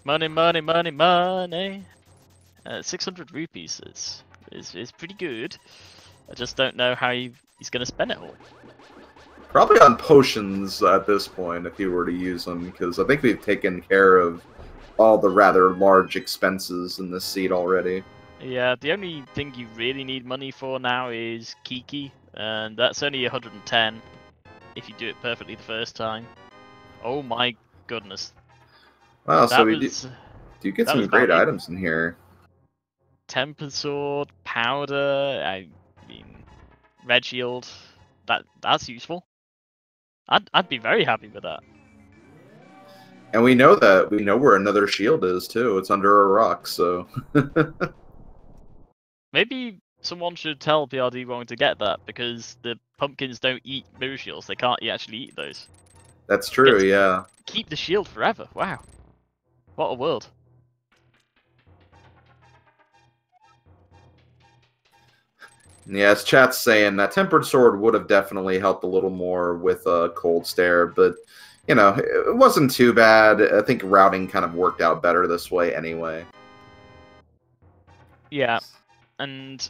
Money, money, money, money. 600 rupees is pretty good. I just don't know how he's going to spend it all. Probably on potions at this point, if he were to use them, because I think we've taken care of all the rather large expenses in this seed already. Yeah, the only thing you really need money for now is Kiki, and that's only 110 if you do it perfectly the first time. Oh my goodness. Wow, so we do get some great items in here. Tempered Sword, Powder, I mean, Red Shield, that's useful. I'd be very happy with that. And we know where another shield is too. It's under a rock, so... Maybe someone should tell prdwong to get that, because the pumpkins don't eat mirror shields. They can't actually eat those. That's true, yeah. Keep the shield forever. Wow. What a world. Yeah, as chat's saying, that Tempered Sword would have definitely helped a little more with Cold Stare, but, you know, it wasn't too bad. I think routing kind of worked out better this way anyway. Yeah, and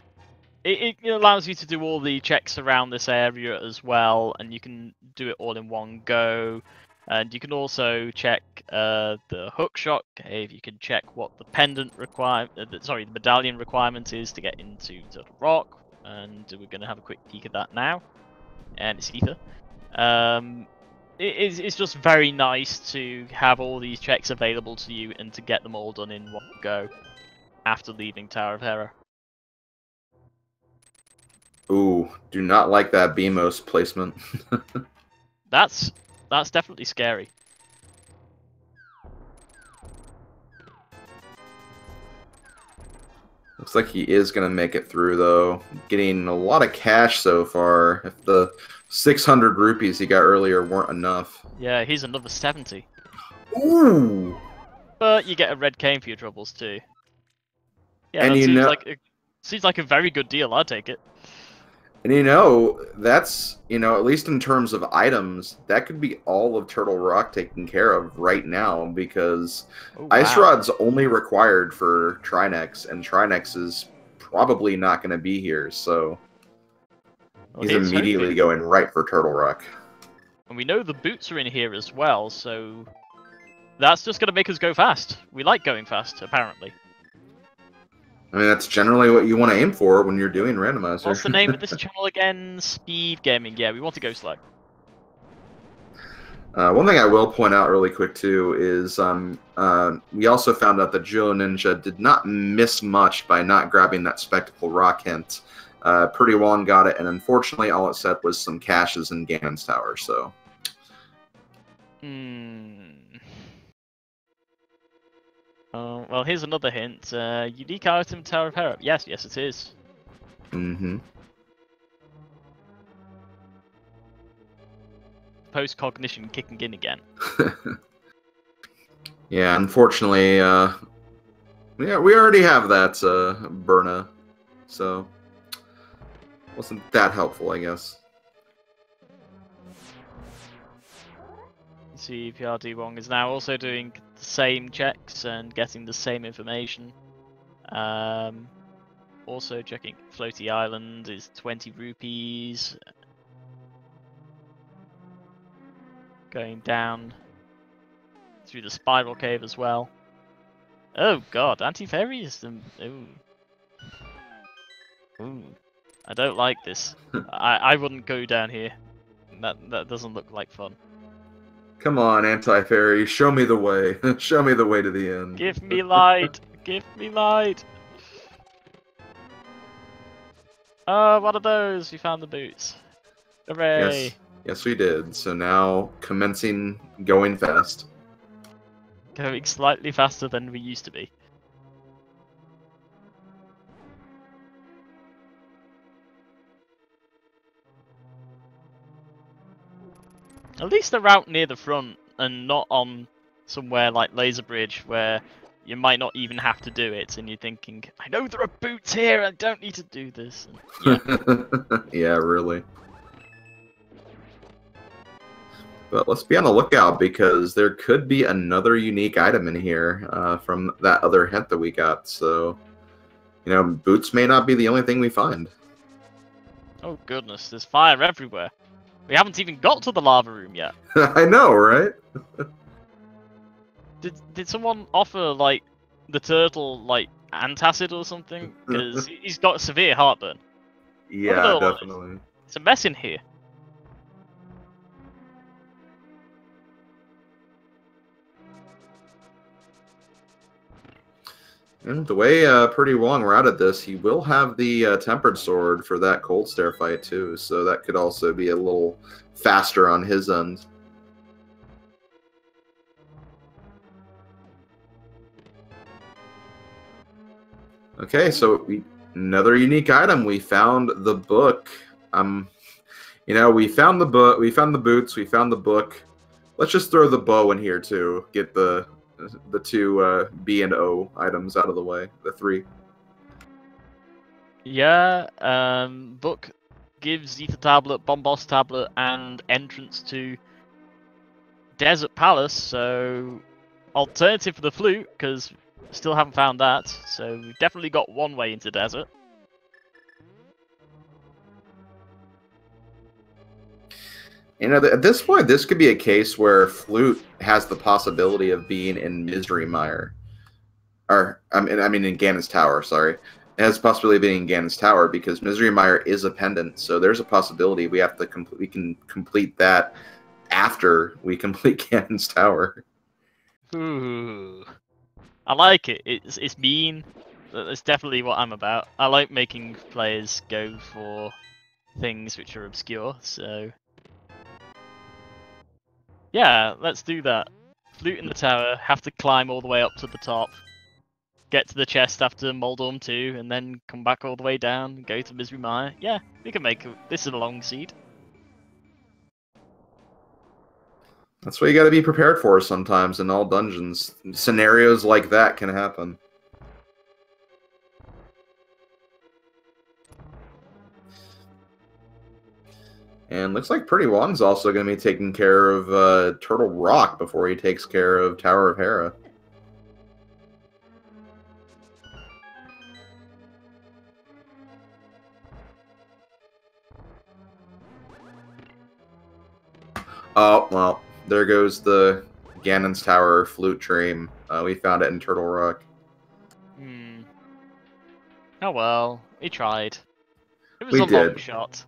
it allows you to do all the checks around this area as well, and you can do it all in one go. And you can also check the hook shot cave. You can check what the pendant the medallion requirement is to get into Turtle Rock, and we're going to have a quick peek at that now. And it's ether. It's just very nice to have all these checks available to you and to get them all done in one go after leaving Tower of Terror. Ooh, do not like that BMOS placement. That's definitely scary. Looks like he is going to make it through, though. Getting a lot of cash so far. If the 600 rupees he got earlier weren't enough. Yeah, he's another 70. Ooh! But you get a red cane for your troubles, too. Yeah, and that seems like a very good deal, I'll take it. And that's, at least in terms of items, that could be all of Turtle Rock taken care of right now, because Ice Rod's only required for Trinex, and Trinex is probably not going to be here, so he's immediately going right for Turtle Rock. And we know the boots are in here as well, so that's just going to make us go fast. We like going fast, apparently. I mean, that's generally what you want to aim for when you're doing Randomizer. What's the name of this channel again? Speed Gaming. Yeah, we want to go slow. One thing I will point out really quick, too, is we also found out that Julloninja did not miss much by not grabbing that Spectacle Rock hint. prdwong got it, and unfortunately all it said was some caches in Ganon's Tower, so... Well, here's another hint. Unique item, Tower of Hera. Yes, it is. Mm-hmm. Post-cognition kicking in again. Yeah, unfortunately, yeah, we already have that Burna, so wasn't that helpful, I guess. See, prdwong is now also doing the same checks and getting the same information. Also checking Floaty Island is 20 rupees. Going down through the spiral cave as well. Oh god, anti-fairy is the... Ooh. I don't like this. I wouldn't go down here. That doesn't look like fun. Come on, anti-fairy, show me the way. Show me the way to the end. Give me light! Give me light! Oh, one of those! We found the boots. Hooray! Yes, we did. So now, commencing going fast. Going slightly faster than we used to be. At least they're out near the front and not on somewhere like Laser Bridge where you might not even have to do it and you're thinking, I know there are boots here, I don't need to do this. And, yeah. Yeah, really. But let's be on the lookout because there could be another unique item in here from that other hint that we got. So, boots may not be the only thing we find. Oh goodness, there's fire everywhere. We haven't even got to the lava room yet. I know, right? Did someone offer, like, the turtle, like, antacid or something? Because he's got severe heartburn. Yeah, definitely. It's a mess in here. And the way prdwong routed this, he will have the Tempered Sword for that Cold Stare fight too, so that could also be a little faster on his end. Okay, so another unique item. We found the book. We found the book. We found the boots. We found the book. Let's just throw the bow in here too. Get the two B and O items out of the way. The three. Yeah, book gives Ether Tablet, Bombos Tablet, and entrance to Desert Palace, so alternative for the flute, because Still haven't found that, so we've definitely got one way into desert. You know, at this point, this could be a case where Flute has the possibility of being in Misery Mire. Or, I mean in Ganon's Tower, sorry. It has the possibility of being in Ganon's Tower because Misery Mire is a pendant, so there's a possibility we can complete that after we complete Ganon's Tower. Ooh. I like it. It's mean. That's definitely what I'm about. I like making players go for things which are obscure, so... Yeah, let's do that. Flute in the tower, have to climb all the way up to the top, get to the chest after Moldorm 2, and then come back all the way down, go to Misery Mire. Yeah, we can make this a long seed. That's what you gotta be prepared for sometimes in all dungeons. Scenarios like that can happen. And looks like prdwong's also going to be taking care of Turtle Rock before he takes care of Tower of Hera. Oh, well, there goes the Ganon's Tower Flute Dream. We found it in Turtle Rock. Oh well, we tried. It was a long shot.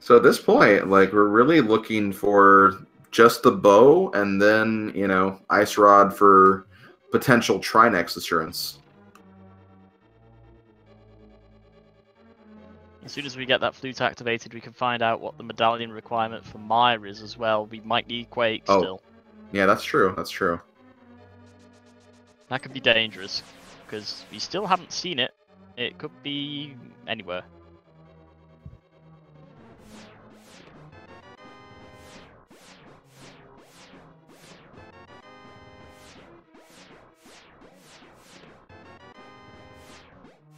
So at this point, like, we're really looking for just the bow and then, you know, Ice Rod for potential Trinex assurance. As soon as we get that flute activated, we can find out what the medallion requirement for Mire is as well. We might need Quake still. Yeah, that's true. That's true. That could be dangerous, because we still haven't seen it. It could be anywhere.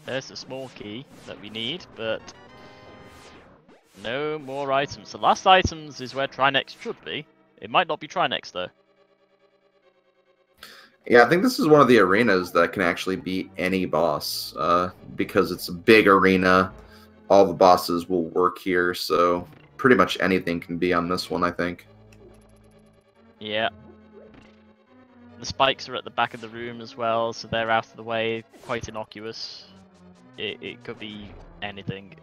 There's the small key that we need, but no more items. The last items is where Trinex should be. It might not be Trinex, though. Yeah, I think this is one of the arenas that can actually beat any boss, because it's a big arena. All the bosses will work here, so pretty much anything can be on this one, I think. Yeah. The spikes are at the back of the room as well, so they're out of the way, quite innocuous. It could be anything.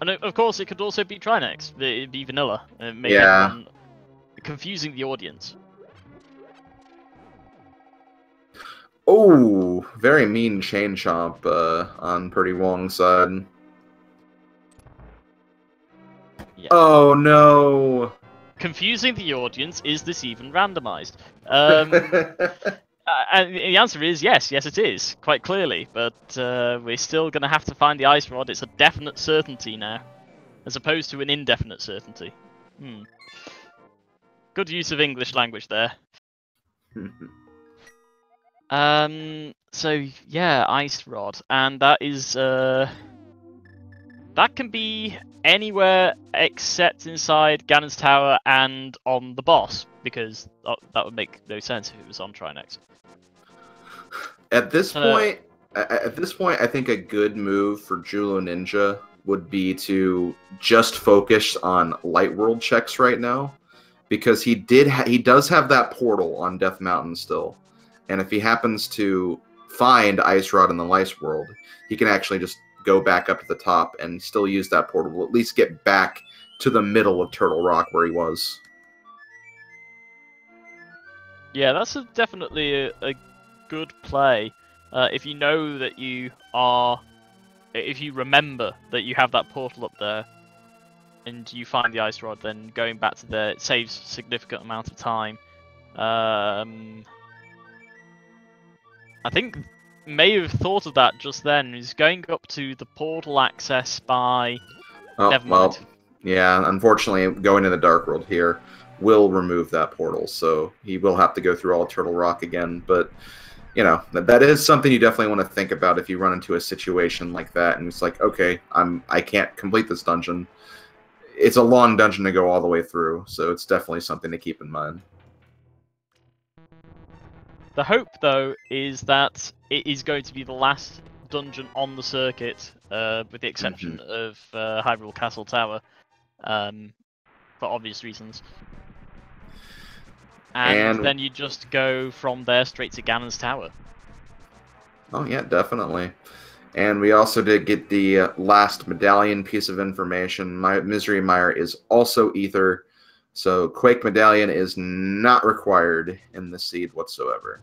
And of course, it could also be Trinex. It'd be vanilla. And it may everyone confusing the audience. Oh, very mean chain chomp on prdwong's side. Yeah. Oh no! Confusing the audience, is this even randomized? And the answer is yes, it is, quite clearly. But we're still going to have to find the Ice Rod. It's a definite certainty now, as opposed to an indefinite certainty. Good use of English language there. So yeah, Ice Rod, and that is that can be anywhere except inside Ganon's Tower and on the boss, because that would make no sense if it was on Trinex. At this point, I think a good move for Julloninja would be to just focus on Light World checks right now, because he does have that portal on Death Mountain still, and if he happens to find Ice Rod in the Light World, he can actually just go back up to the top and still use that portal to at least get back to the middle of Turtle Rock where he was. Yeah, that's definitely a good play. If you know that you are... If you remember that you have that portal up there, and you find the Ice Rod, then going back to there, it saves a significant amount of time. I think may have thought of that just then. Is going up to the portal access by... Never mind. Well, yeah, unfortunately, going to the Dark World here will remove that portal, so he will have to go through all Turtle Rock again, but... You know, that is something you definitely want to think about if you run into a situation like that, and it's like, okay, I can't complete this dungeon. It's a long dungeon to go all the way through, so it's definitely something to keep in mind. The hope, though, is that it is going to be the last dungeon on the circuit, with the exception of Hyrule Castle Tower, for obvious reasons. And then you just go from there straight to Ganon's Tower. Oh yeah, definitely. And we also did get the last medallion piece of information. My Misery Mire is also Ether, so Quake Medallion is not required in the seed whatsoever.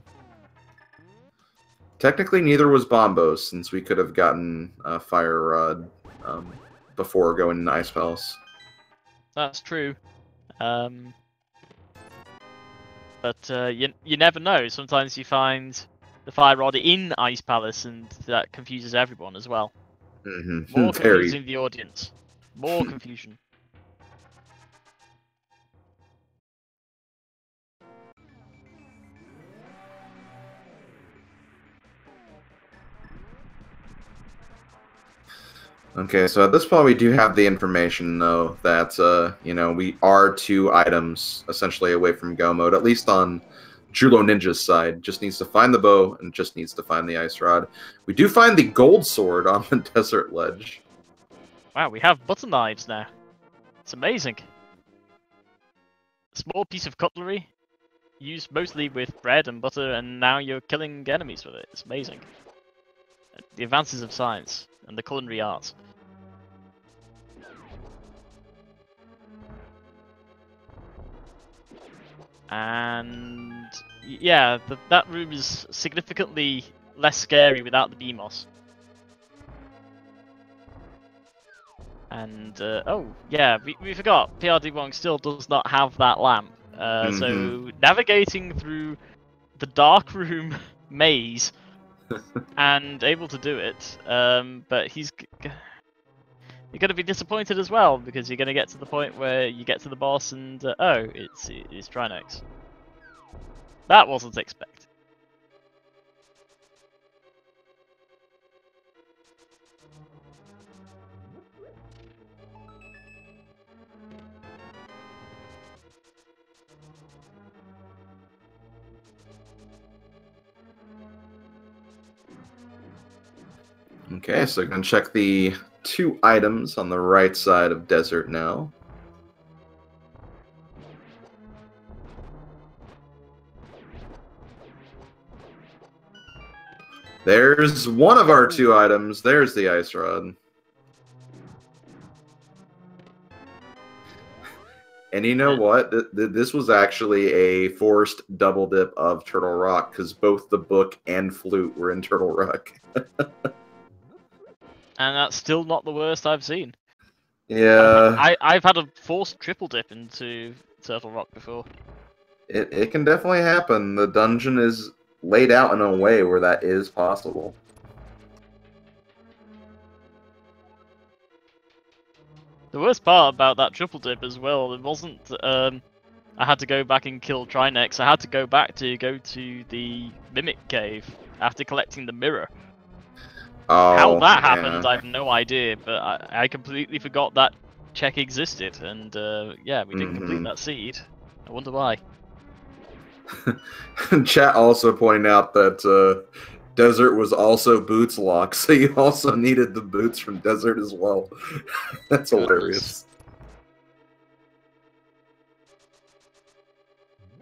Technically, neither was Bombos, since we could have gotten Fire Rod before going into Ice Palace. That's true. But you never know. Sometimes you find the Fire Rod in Ice Palace, and that confuses everyone as well. More confusing the audience. More confusion. Okay, so at this point we do have the information, though, that, you know, we are 2 items essentially away from Go mode, at least on Julloninja's side. Just needs to find the bow and just needs to find the Ice Rod. We do find the gold sword on the desert ledge. Wow, we have butter knives now. It's amazing. A small piece of cutlery, used mostly with bread and butter, and now you're killing enemies with it. It's amazing. The advances of science and the culinary arts. And yeah, that room is significantly less scary without the BMOS. And oh yeah, we forgot, prdwong still does not have that lamp. So navigating through the dark room maze and able to do it, but you're going to be disappointed as well, because you're going to get to the point where you get to the boss and oh, it's Trinex. That wasn't expected. Okay, so I'm going to check the 2 items on the right side of desert now. There's one of our 2 items. There's the Ice Rod. And you know what? This was actually a forced double dip of Turtle Rock, because both the book and flute were in Turtle Rock. And that's still not the worst I've seen. Yeah. I've had a forced triple dip into Turtle Rock before. It can definitely happen. The dungeon is laid out in a way where that is possible. The worst part about that triple dip as well, it wasn't I had to go back and kill Trinex. I had to go back to the Mimic Cave after collecting the mirror. Oh, how that happened, I have no idea, but I completely forgot that check existed, and yeah, we didn't complete that seed. I wonder why. Chat also pointed out that Desert was also Boots lock, so you also needed the boots from Desert as well. That's hilarious.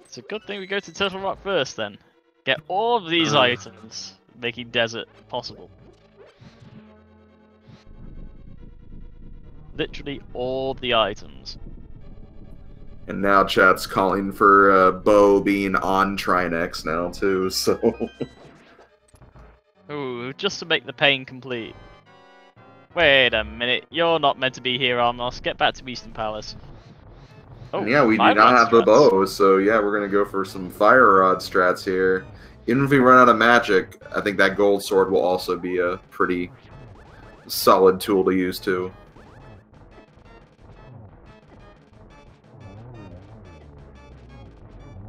It's a good thing we go to Turtle Rock first, then. Get all of these items, making Desert possible. Literally all the items. And now chat's calling for Bo being on Trinex now, too, so... Ooh, just to make the pain complete. Wait a minute, you're not meant to be here, Armnos. Get back to Eastern Palace. Oh, and yeah, we do not have the bow, so yeah, we're gonna go for some Fire Rod strats here. Even if we run out of magic, I think that gold sword will also be a pretty solid tool to use, too.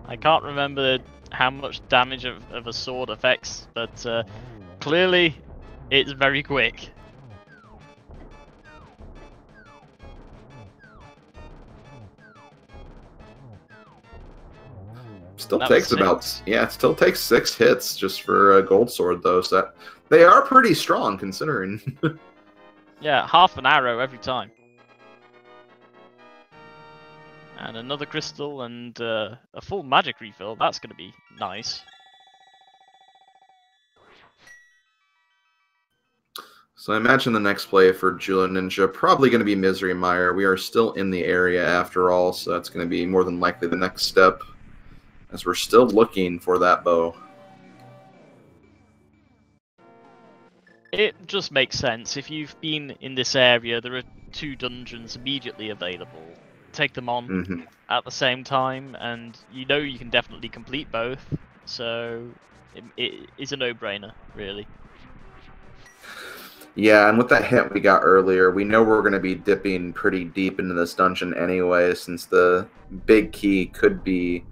I can't remember how much damage of a sword affects, but clearly it's very quick. Still That takes was about, yeah, it still takes 6 hits just for a gold sword, though. So they are pretty strong considering. Yeah, half an arrow every time. And another crystal and a full magic refill. That's going to be nice. So I imagine the next play for Julloninja probably going to be Misery Mire. We are still in the area after all, so that's going to be more than likely the next step, as we're still looking for that bow. It just makes sense. If you've been in this area, there are 2 dungeons immediately available. Take them on at the same time, and you know you can definitely complete both. So it is a no-brainer, really. Yeah, and with that hint we got earlier, we know we're going to be dipping pretty deep into this dungeon anyway, since the big key could be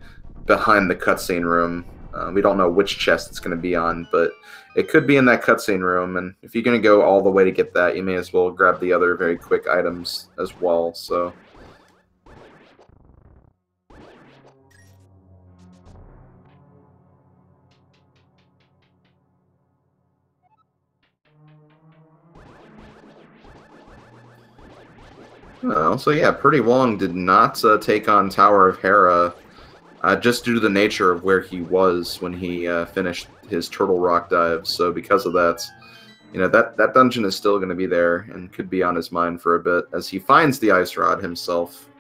behind the cutscene room. We don't know which chest it's going to be on, but it could be in that cutscene room, and if you're going to go all the way to get that, you may as well grab the other very quick items as well, so... So yeah, prdwong did not take on Tower of Hera, just due to the nature of where he was when he finished his Turtle Rock dive. So because of that, you know, that dungeon is still going to be there and could be on his mind for a bit as he finds the Ice Rod himself.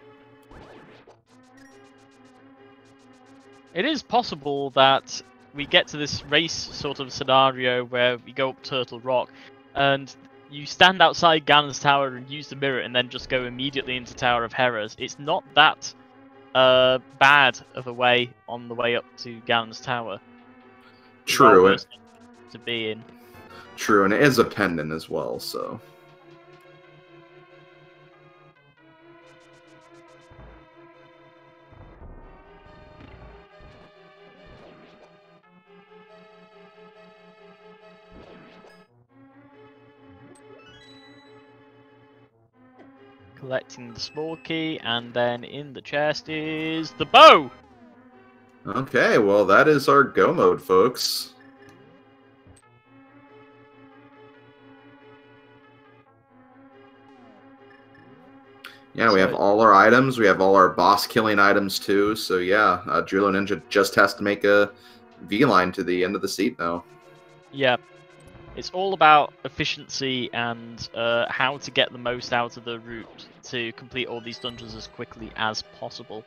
It is possible that we get to this race sort of scenario where we go up Turtle Rock, and you stand outside Ganon's Tower and use the mirror and then just go immediately into Tower of Hera's. It's not that bad of a way on the way up to Ganon's Tower. True. To be in. True, and it is a pendant as well, so... Collecting the small key, and then in the chest is the bow! Okay, well that is our go mode, folks. Yeah, we have all our items. We have all our boss killing items too. So yeah, Julloninja just has to make a V-line to the end of the seat now. Yeah, it's all about efficiency and how to get the most out of the route to complete all these dungeons as quickly as possible.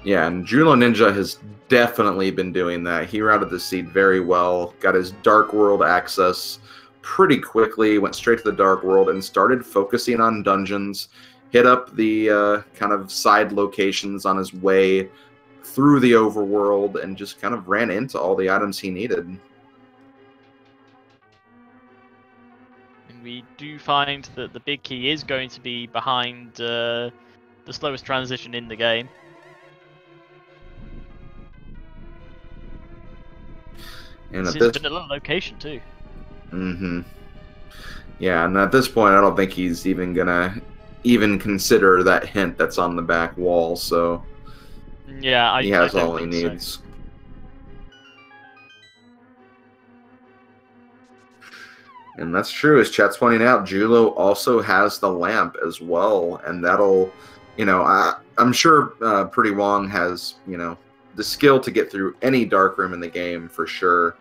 Yeah, and Julloninja has definitely been doing that. He routed the seed very well, got his Dark World access pretty quickly, went straight to the Dark World, and started focusing on dungeons, hit up the kind of side locations on his way through the overworld, and just kind of ran into all the items he needed. And we do find that the big key is going to be behind the slowest transition in the game. And this is a vanilla location too. Yeah, and at this point, I don't think he's even gonna consider that hint that's on the back wall. So yeah, he has all he needs. And that's true, as chat's pointing out, Jullo also has the lamp as well, and that'll, you know, I'm sure prdwong has, you know, the skill to get through any dark room in the game for sure.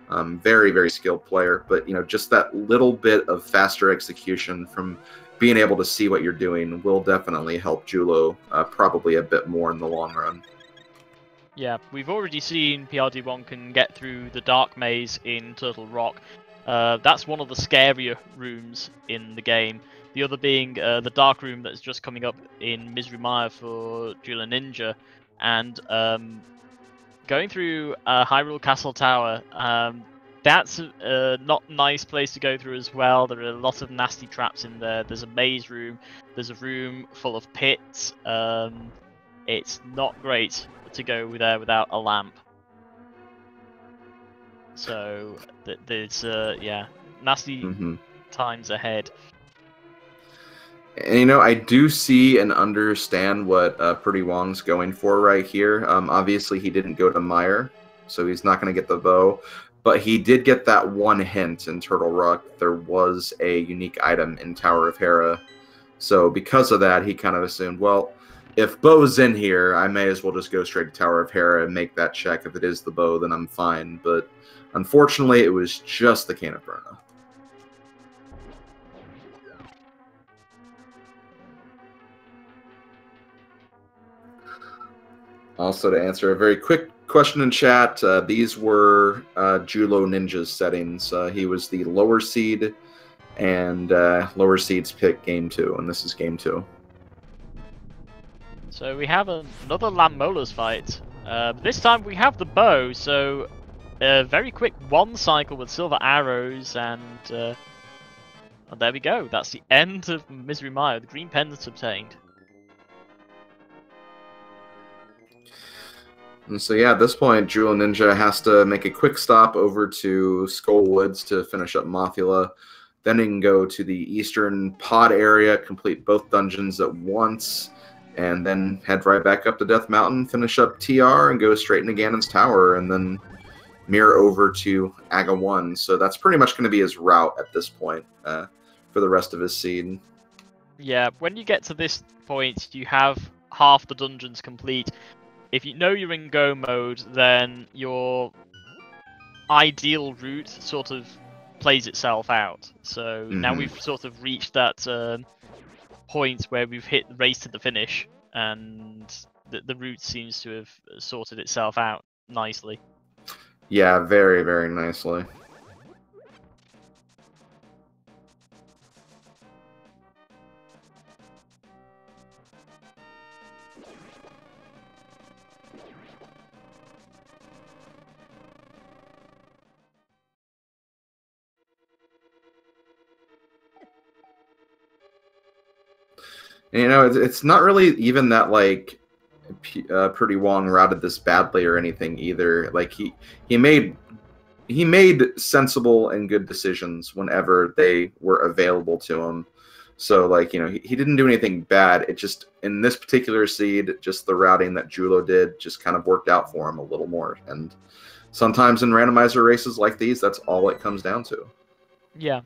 Very, very skilled player, but you know, just that little bit of faster execution from being able to see what you're doing will definitely help Jullo probably a bit more in the long run. Yeah, we've already seen prdwong can get through the dark maze in Turtle Rock. That's one of the scarier rooms in the game. The other being the dark room that's just coming up in Misery Mire for Julloninja, and going through Hyrule Castle Tower, that's a not nice place to go through as well. There are a lot of nasty traps in there. There's a maze room. There's a room full of pits. It's not great to go there without a lamp. So there's yeah, nasty times ahead. And you know, I do see and understand what prdwong's going for right here. Obviously, he didn't go to Mire, so he's not going to get the bow. But he did get that one hint in Turtle Rock. There was a unique item in Tower of Hera. So because of that, he kind of assumed, well, if bow's in here, I may as well just go straight to Tower of Hera and make that check. If it is the bow, then I'm fine. But unfortunately, it was just the Cane of Berna. Also, to answer a very quick question in chat, these were Julloninja's settings. He was the lower seed, and lower seeds pick game 2, and this is game 2. So we have another Lamb Molars fight. This time we have the bow, so a very quick one cycle with silver arrows, and there we go. That's the end of Misery Mire. The green pendant obtained. And so yeah, at this point, Julloninja has to make a quick stop over to Skull Woods to finish up Mothula. Then he can go to the eastern pod area, complete both dungeons at once, and then head right back up to Death Mountain, finish up TR, and go straight into Ganon's Tower, and then mirror over to Aga 1. So that's pretty much going to be his route at this point for the rest of his seed. Yeah, when you get to this point, you have half the dungeons complete. If you know you're in go mode, then your ideal route sort of plays itself out. So now we've sort of reached that point where we've hit the race to the finish, and the route seems to have sorted itself out nicely. Yeah, very, very nicely. And, you know, it's not really even that, like, prdwong routed this badly or anything either. Like, he made sensible and good decisions whenever they were available to him. So, like, you know, he didn't do anything bad. It just, in this particular seed, just the routing that Jullo did just kind of worked out for him a little more. And sometimes in randomizer races like these, that's all it comes down to. Yeah.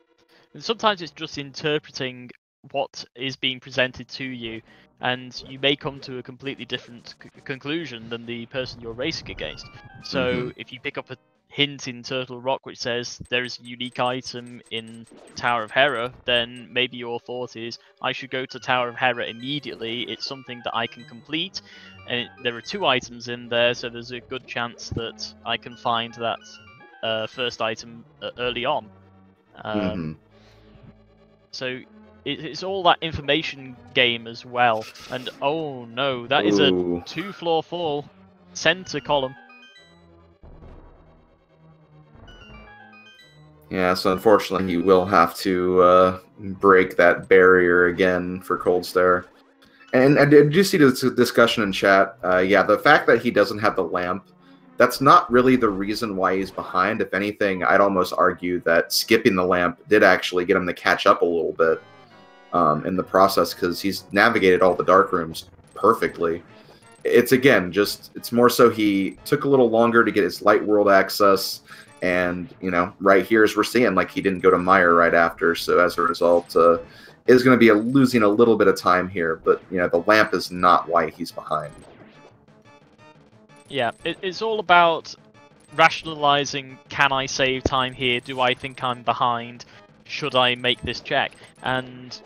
And sometimes it's just interpreting what is being presented to you, and you may come to a completely different conclusion than the person you're racing against. So if you pick up a hint in Turtle Rock which says there is a unique item in Tower of Hera, then maybe your thought is, I should go to Tower of Hera immediately. It's something that I can complete, and there are 2 items in there, so there's a good chance that I can find that first item early on. So it's all that information game as well. And oh no, that is a 2-floor fall. Center column. Yeah, so unfortunately he will have to break that barrier again for Cold Stare. And I do see this discussion in chat. Yeah, the fact that he doesn't have the lamp, that's not really the reason why he's behind. If anything, I'd almost argue that skipping the lamp did actually get him to catch up a little bit in the process, because he's navigated all the dark rooms perfectly. It's, again, just, it's more so he took a little longer to get his light world access, and, you know, right here as we're seeing, like, he didn't go to Mire right after, so as a result, is going to be losing a little bit of time here, but, you know, the lamp is not why he's behind. Yeah, it's all about rationalizing, can I save time here? Do I think I'm behind? Should I make this check? And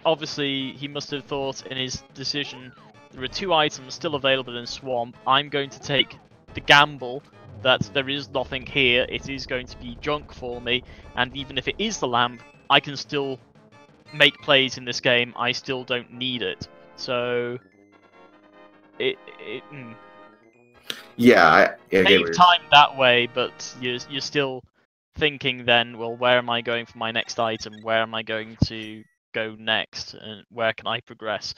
obviously he must have thought in his decision, there are 2 items still available in Swamp. I'm going to take the gamble that there is nothing here. It is going to be junk for me, and even if it is the lamp, I can still make plays in this game. I still don't need it. So Yeah, save time that way, but you're still thinking then, well, where am I going for my next item? Where am I going to go next? And where can I progress?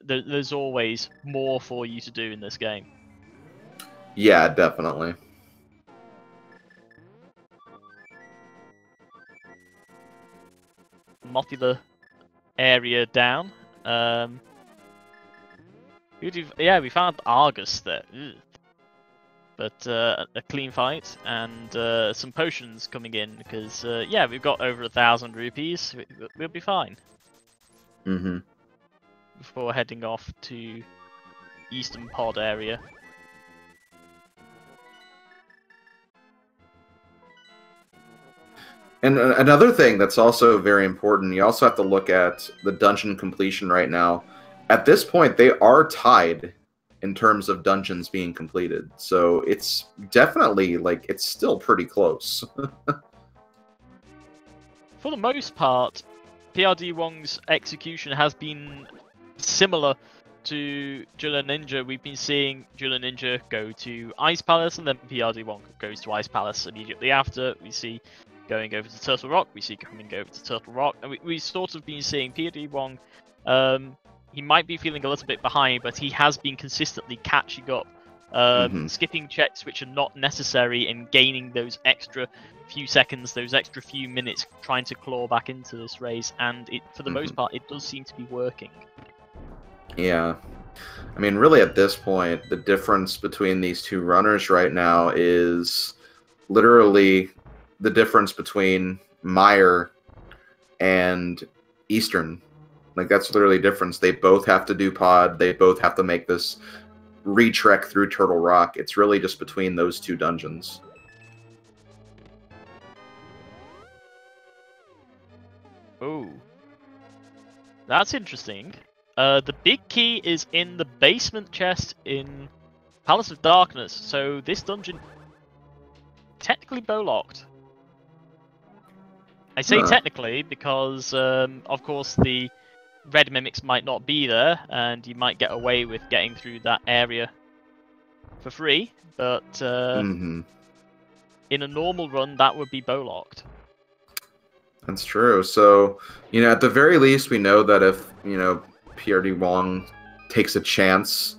There's always more for you to do in this game. Yeah, definitely. Mothula area down. Yeah, we found Argus there. Ugh. But a clean fight and some potions coming in because yeah, we've got over 1,000 rupees. We'll be fine. Mm-hmm. Before heading off to Eastern Pod area. And another thing that's also very important, you also have to look at the dungeon completion right now. At this point, they are tied in terms of dungeons being completed. So it's definitely, like, it's still pretty close. For the most part, prdwong's execution has been similar to Julloninja. We've been seeing Julloninja go to Ice Palace, and then prdwong goes to Ice Palace immediately after. We see going over to Turtle Rock, we see coming over to Turtle Rock, and we sort of been seeing prdwong. He might be feeling a little bit behind, but he has been consistently catching up, skipping checks which are not necessary, and gaining those extra few seconds, those extra few minutes, trying to claw back into this race. And for the most part, it does seem to be working. Yeah. I mean, really at this point, the difference between these two runners right now is literally the difference between Meyer and Eastern. Like, that's literally the difference. They both have to do pod. They both have to make this retrek through Turtle Rock. It's really just between those two dungeons. Oh. That's interesting. The big key is in the basement chest in Palace of Darkness, so this dungeon technically bow-locked. I say technically because, of course, the red mimics might not be there, and you might get away with getting through that area for free, but in a normal run, that would be bow-locked. That's true. So, you know, at the very least, we know that if, you know, prdwong takes a chance,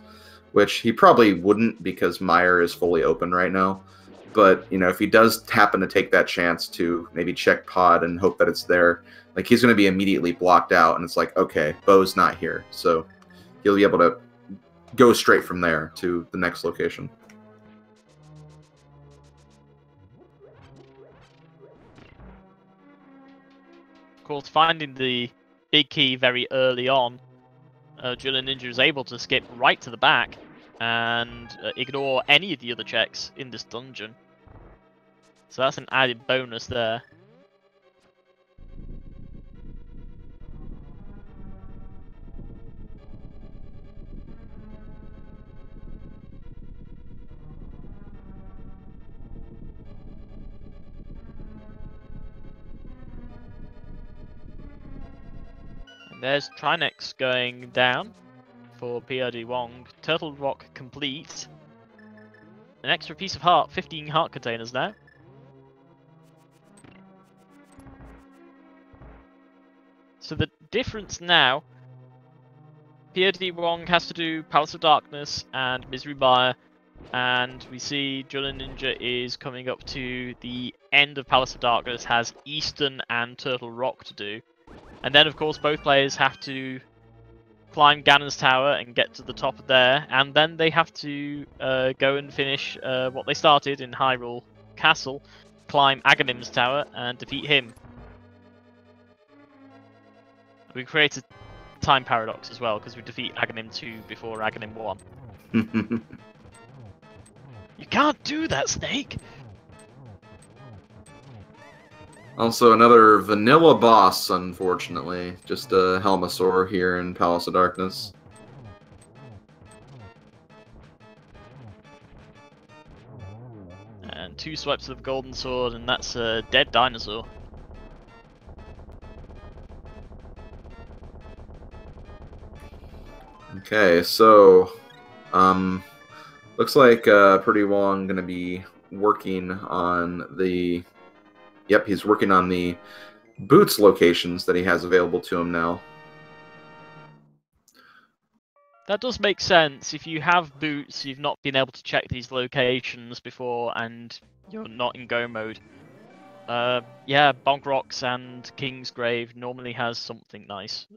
which he probably wouldn't because Meyer is fully open right now, but, you know, if he does happen to take that chance to maybe check pod and hope that it's there, like, he's going to be immediately blocked out, and it's like, okay, Bo's not here. So he'll be able to go straight from there to the next location. Of course, finding the big key very early on, Julloninja is able to skip right to the back and ignore any of the other checks in this dungeon. So that's an added bonus there. And there's Trinex going down for prdwong. Turtle Rock complete. An extra piece of heart, 15 heart containers now. So the difference now, prdwong has to do Palace of Darkness and Misery Mire, and we see Julloninja is coming up to the end of Palace of Darkness, has Eastern and Turtle Rock to do. And then, of course, both players have to climb Ganon's Tower and get to the top of there, and then they have to go and finish what they started in Hyrule Castle, climb Aghanim's Tower and defeat him. We create a time paradox as well, because we defeat Aghanim 2 before Aghanim 1. You can't do that, Snake! Also, another vanilla boss, unfortunately. Just a Helmasaur here in Palace of Darkness. And 2 swipes of Golden Sword, and that's a dead dinosaur. Okay, so looks like prdwong gonna be working on the. Yep, he's working on the boots locations that he has available to him now. That does make sense. If you have boots, you've not been able to check these locations before, and you're not in go mode. Yeah, Bonk Rocks and King's Grave normally has something nice.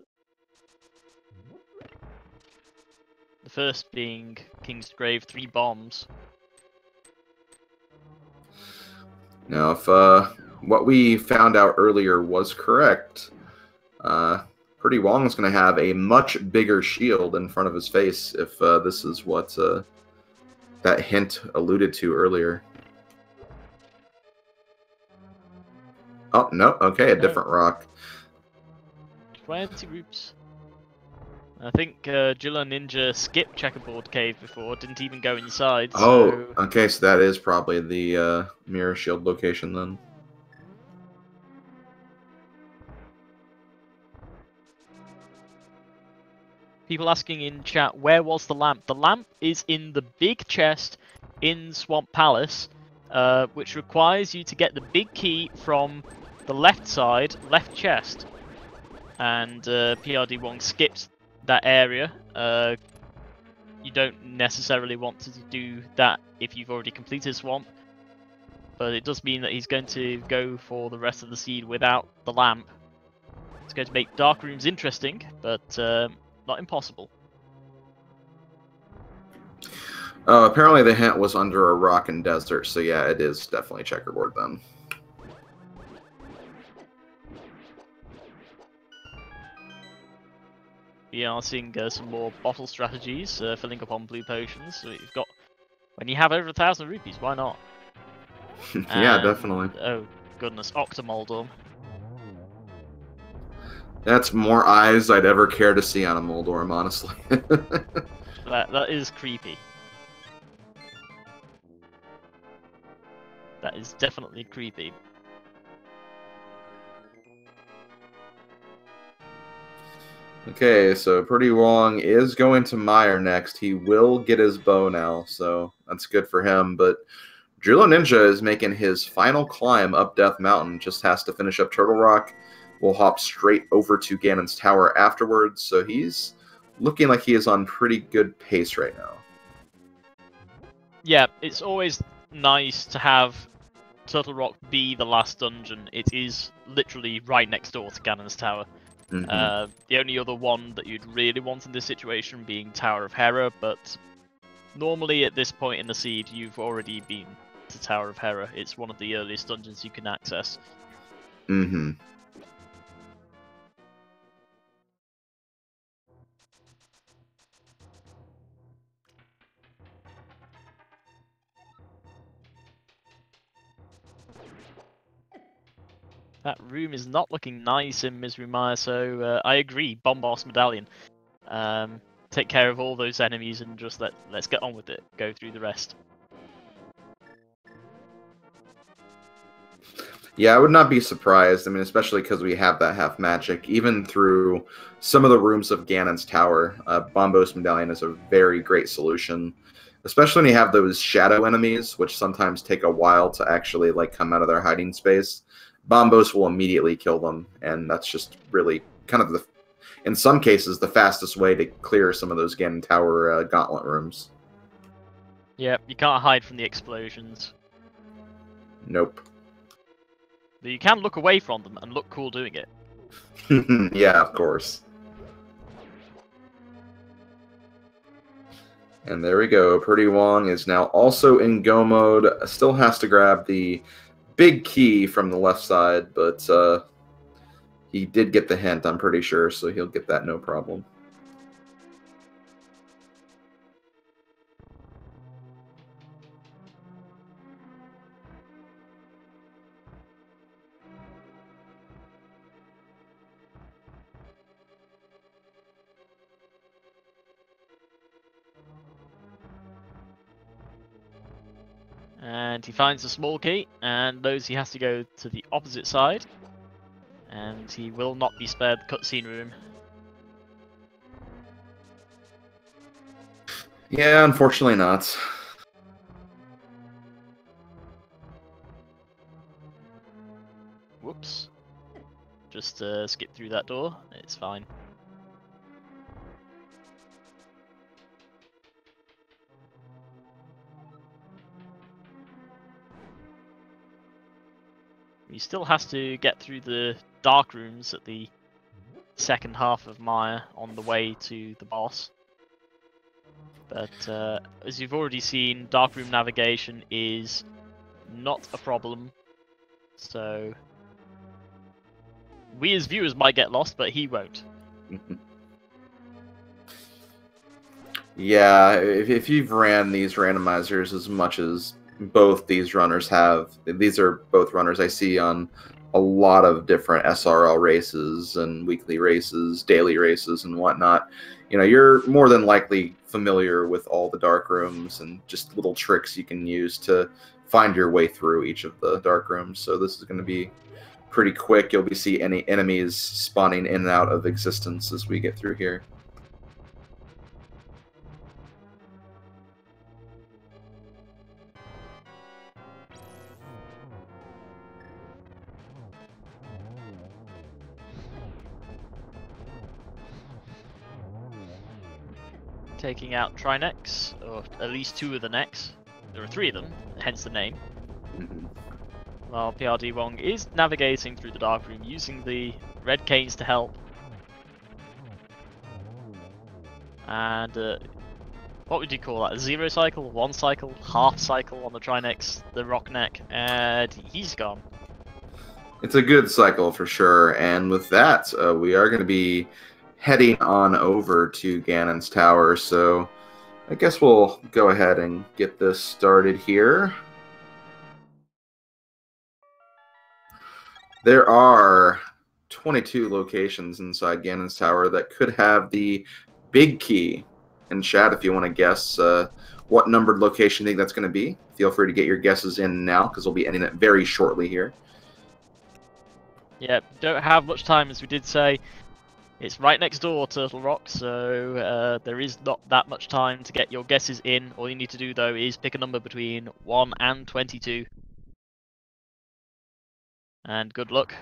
The first being King's Grave, 3 bombs. Now, if what we found out earlier was correct, prdwong is going to have a much bigger shield in front of his face if this is what that hint alluded to earlier. Oh, no. Okay, a different rock. 20 groups. I think Julloninja skipped Checkerboard Cave before, didn't even go inside. Oh, So... okay, so that is probably the mirror shield location then. People asking in chat, where was the lamp? The lamp is in the big chest in Swamp Palace, which requires you to get the big key from the left side, left chest. And prdwong skipped that area. You don't necessarily want to do that if you've already completed Swamp, but it does mean that he's going to go for the rest of the seed without the lamp. It's going to make Dark Rooms interesting, but not impossible. Apparently the hint was under a rock and desert, so yeah, it is definitely Checkerboard then. We are seeing some more bottle strategies, filling up on blue potions. So you've got, when you have over 1,000 rupees, why not? Yeah, definitely. Oh goodness, Octomoldorm. That's more eyes I'd ever care to see on a Moldorm, honestly. That is creepy. That is definitely creepy. Okay, so prdwong is going to Mire next. He will get his bow now, so that's good for him. But Julloninja is making his final climb up Death Mountain. Just has to finish up Turtle Rock. We'll hop straight over to Ganon's Tower afterwards. So he's looking like he is on pretty good pace right now. Yeah, it's always nice to have Turtle Rock be the last dungeon. It is literally right next door to Ganon's Tower. Mm-hmm. The only other one that you'd really want in this situation being Tower of Hera, but normally at this point in the seed, you've already been to Tower of Hera. It's one of the earliest dungeons you can access. Mm-hmm. That room is not looking nice in Misery Mire, so I agree. Bombos Medallion. Take care of all those enemies and just let's get on with it. Go through the rest. Yeah, I would not be surprised. I mean, especially because we have that half magic. Even through some of the rooms of Ganon's Tower, Bombos Medallion is a very great solution. Especially when you have those shadow enemies, which sometimes take a while to actually like come out of their hiding space. Bombos will immediately kill them, and that's just really kind of in some cases, the fastest way to clear some of those Ganon Tower gauntlet rooms. Yeah, you can't hide from the explosions. Nope. But you can look away from them and look cool doing it. Yeah, of course. And there we go. prdwong is now also in go mode. Still has to grab the big key from the left side, but he did get the hint, I'm pretty sure, so he'll get that no problem. And he finds a small key and knows he has to go to the opposite side. And he will not be spared the cutscene room. Yeah, unfortunately not. Whoops. Just skip through that door. It's fine. He still has to get through the dark rooms at the second half of Maya on the way to the boss. But as you've already seen, dark room navigation is not a problem. So we as viewers might get lost, but he won't. Yeah, if you've ran these randomizers as much as both these runners have, these are both runners I see on a lot of different SRL races and weekly races, daily races, and whatnot. You know, you're more than likely familiar with all the dark rooms and just little tricks you can use to find your way through each of the dark rooms. So this is going to be pretty quick. You'll be see any enemies spawning in and out of existence as we get through here. Taking out Trinecks, or at least 2 of the necks. There are 3 of them, hence the name. While prdwong is navigating through the dark room using the red canes to help. And what would you call that? A 0 cycle, 1 cycle, half cycle on the Trinecks, the rock neck, and he's gone. It's a good cycle for sure, and with that, we are going to be heading on over to Ganon's Tower, so I guess we'll go ahead and get this started here. There are 22 locations inside Ganon's Tower that could have the big key. And chat, if you want to guess what numbered location you think that's going to be, feel free to get your guesses in now, because we'll be ending it very shortly here. Yeah, don't have much time, as we did say. It's right next door, Turtle Rock, so there is not that much time to get your guesses in. All you need to do, though, is pick a number between 1 and 22. And good luck.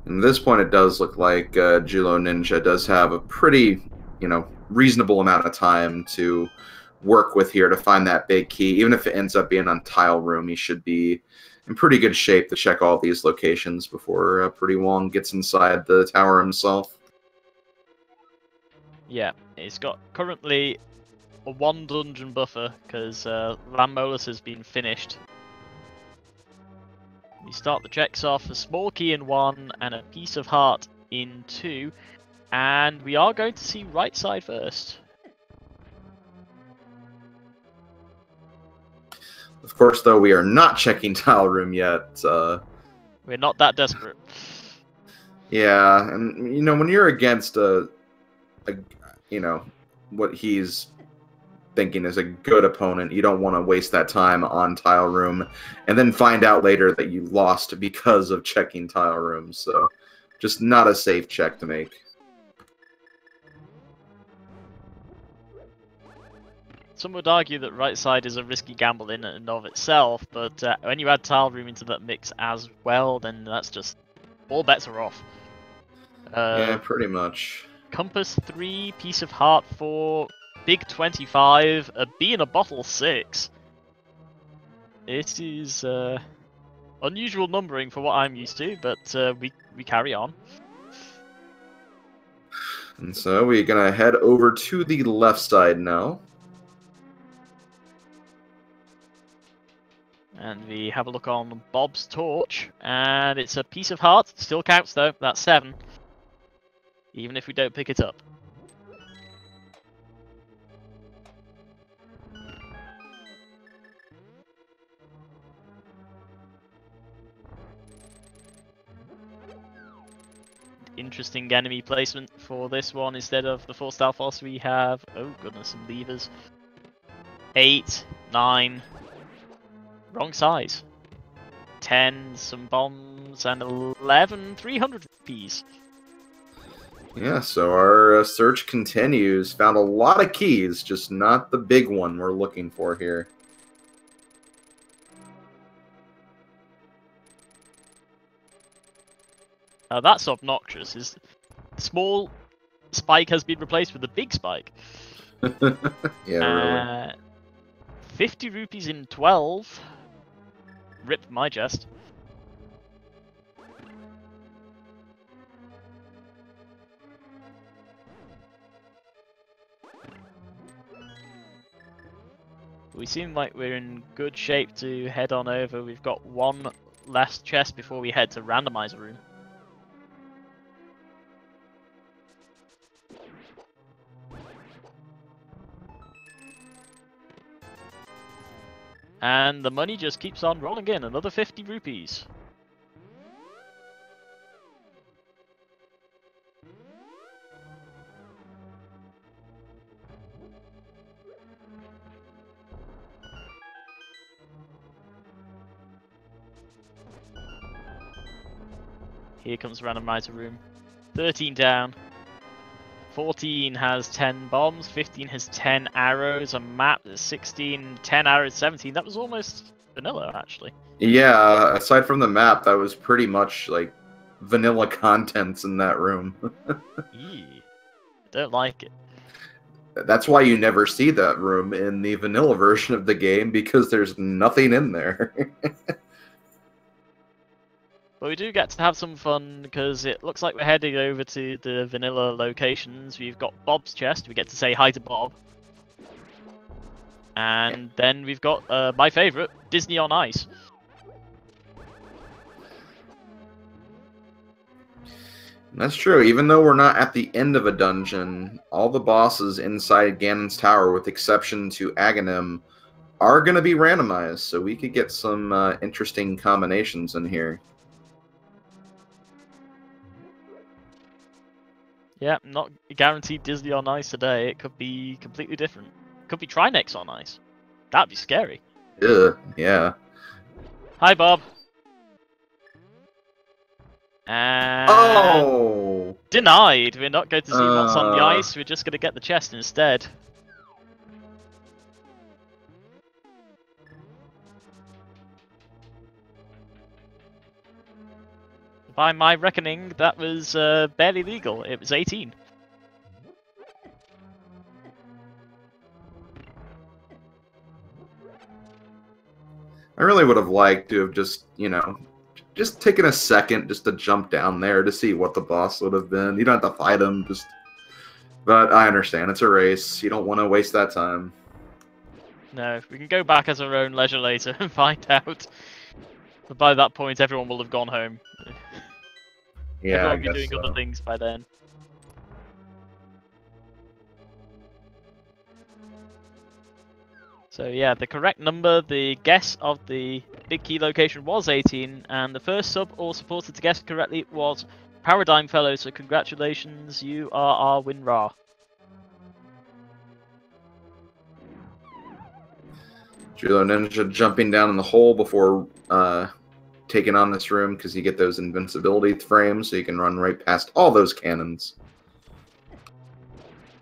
At this point, it does look like Julloninja does have a pretty, reasonable amount of time to work with here to find that big key. Even if it ends up being on Tile Room, he should be in pretty good shape to check all these locations before prdwong gets inside the tower himself. Yeah, he's got currently a 1 dungeon buffer because Lambolus has been finished. We start the checks off, a small key in 1 and a piece of heart in 2, and we are going to see right side first. Of course, though, we are not checking Tile Room yet. We're not that desperate. Yeah, and when you're against what he's thinking is a good opponent, you don't want to waste that time on Tile Room and then find out later that you lost because of checking Tile Room. So, just not a safe check to make. Some would argue that right side is a risky gamble in and of itself, but when you add Tile Room into that mix as well, then that's just all bets are off. Yeah, pretty much. Compass 3, piece of heart 4, big 25, a bee in a bottle 6. It is unusual numbering for what I'm used to, but we carry on. And so we're gonna head over to the left side now. And we have a look on Bob's torch, and it's a piece of heart. Still counts though, that's 7. Even if we don't pick it up. Interesting enemy placement for this one. Instead of the 4-star boss, we have, oh goodness, some levers. 8, 9, wrong size. 10, some bombs, and 11, 300 rupees. Yeah, so our search continues. Found a lot of keys, just not the big one we're looking for here. That's obnoxious. Is small spike has been replaced with a big spike. Yeah, really. 50 rupees in 12. Rip my chest. We seem like we're in good shape to head on over. We've got one last chest before we head to Randomizer room. And the money just keeps on rolling in, another 50 rupees. Here comes Randomizer room. 13 down. 14 has 10 bombs, 15 has 10 arrows, a map, 16, 10 arrows, 17. That was almost vanilla, actually. Yeah, aside from the map, that was pretty much like vanilla contents in that room. Eee, don't like it. That's why you never see that room in the vanilla version of the game, because there's nothing in there. But we do get to have some fun, because it looks like we're heading over to the vanilla locations. We've got Bob's chest, we get to say hi to Bob. And then we've got my favourite, Disney on Ice. That's true. Even though we're not at the end of a dungeon, all the bosses inside Ganon's tower, with exception to Aghanim, are going to be randomized, so we could get some interesting combinations in here. Yeah, not guaranteed Disney on Ice today. It could be completely different. Could be Trinex on Ice. That'd be scary. Ugh, yeah. Hi, Bob. And Oh! denied. We're not going to see what's on the ice. We're just going to get the chest instead. By my reckoning, that was barely legal. It was 18. I really would have liked to have just, you know, just taken a second just to jump down there to see what the boss would have been. You don't have to fight him, just... But I understand, it's a race. You don't want to waste that time. No, we can go back at our own leisure later and find out. But by that point, everyone will have gone home. Yeah, Everyone will be doing other things by then. So yeah, the correct number, the guess of the big key location was 18, and the first sub or supporter to guess correctly was Paradigm Fellow, so congratulations, you are our winner. Julloninja jumping down in the hole before taking on this room, because you get those invincibility frames, so you can run right past all those cannons.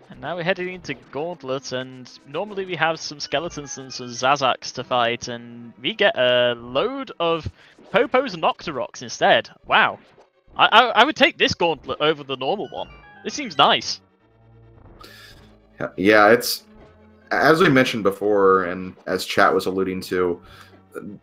And now we're heading into Gauntlet, and normally we have some skeletons and some Zazaks to fight, and we get a load of Popos and Octoroks instead. Wow. I would take this Gauntlet over the normal one. This seems nice. Yeah, it's... As we mentioned before, and as chat was alluding to,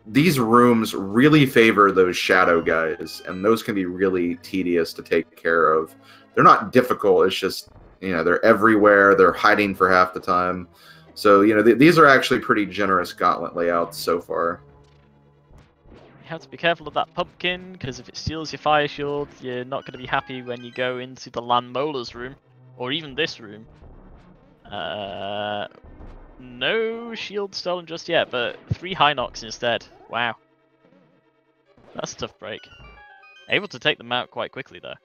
these rooms really favor those shadow guys, and those can be really tedious to take care of. They're not difficult, it's just, you know, they're everywhere, they're hiding for half the time. So, you know, these are actually pretty generous gauntlet layouts so far. You have to be careful of that pumpkin, because if it steals your fire shield, you're not going to be happy when you go into the Land Molar's room, or even this room. No shield stolen just yet, but 3 high knocks instead. Wow. That's a tough break. Able to take them out quite quickly, though.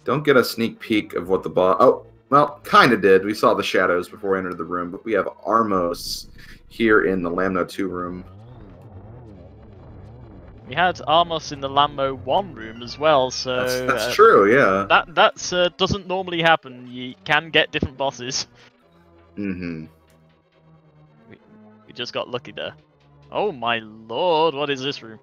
Don't get a sneak peek of what the boss... Oh, well, kind of did. We saw the shadows before we entered the room, but we have Armos here in the Lamno 2 room. We had Armos in the Lammo 1 room as well, so... That's true, yeah. That doesn't normally happen. You can get different bosses. Mm-hmm. We just got lucky there. Oh my lord, what is this room?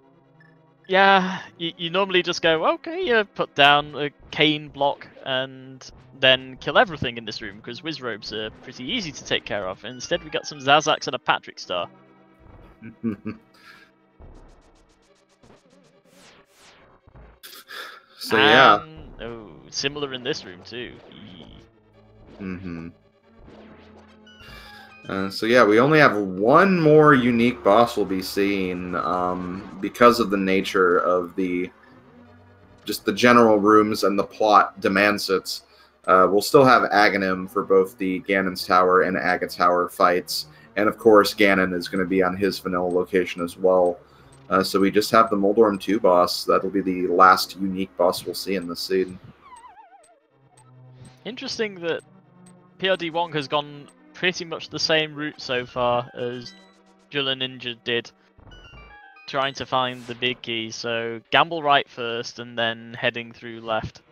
Yeah, you normally just go, okay, you put down a cane block and then kill everything in this room because Wizrobes are pretty easy to take care of. Instead, we got some Zazaks and a Patrick Star. So yeah. Oh, similar in this room too. So yeah, we only have one more unique boss we'll be seeing because of the nature of just the general rooms and the plot demands it. We'll still have Aghanim for both the Ganon's Tower and Aga Tower fights, and of course Ganon is going to be on his vanilla location as well. So we just have the Moldorm 2 boss. That'll be the last unique boss we'll see in this seed. Interesting that prdwong has gone pretty much the same route so far as Julloninja did, trying to find the big key. So gamble right first and then heading through left.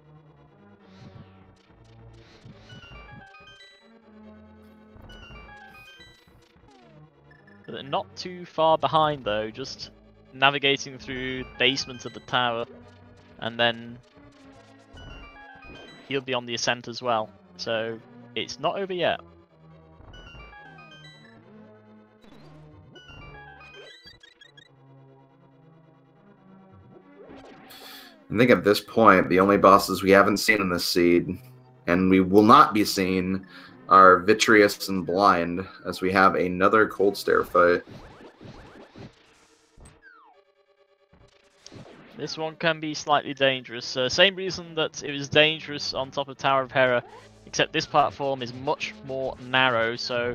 But they're not too far behind though, just navigating through the basement of the tower, and then he'll be on the ascent as well. So it's not over yet. I think at this point, the only bosses we haven't seen in this seed, and we will not be seeing, are Vitreous and Blind, as we have another Cold Stare fight. This one can be slightly dangerous. Same reason that it was dangerous on top of Tower of Hera, except this platform is much more narrow, so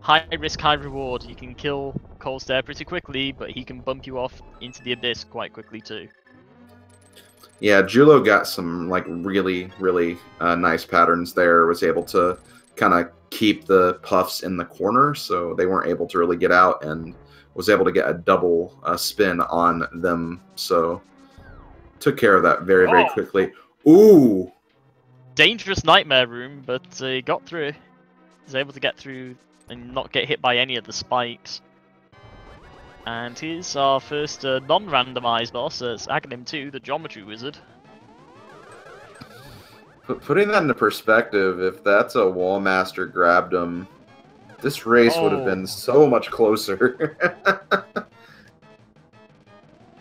high risk, high reward. You can kill Cold Stare pretty quickly, but he can bump you off into the abyss quite quickly too. Yeah, Jullo got some like really nice patterns there. Was able to kind of keep the puffs in the corner, so they weren't able to really get out, and was able to get a double spin on them. So took care of that very quickly. Ooh, dangerous nightmare room, but he got through. He's able to get through and not get hit by any of the spikes. And here's our first non-randomized boss. It's Aghanim 2, the Geometry Wizard. Putting that into perspective, if that's a Wallmaster grabbed him, this race would have been so much closer.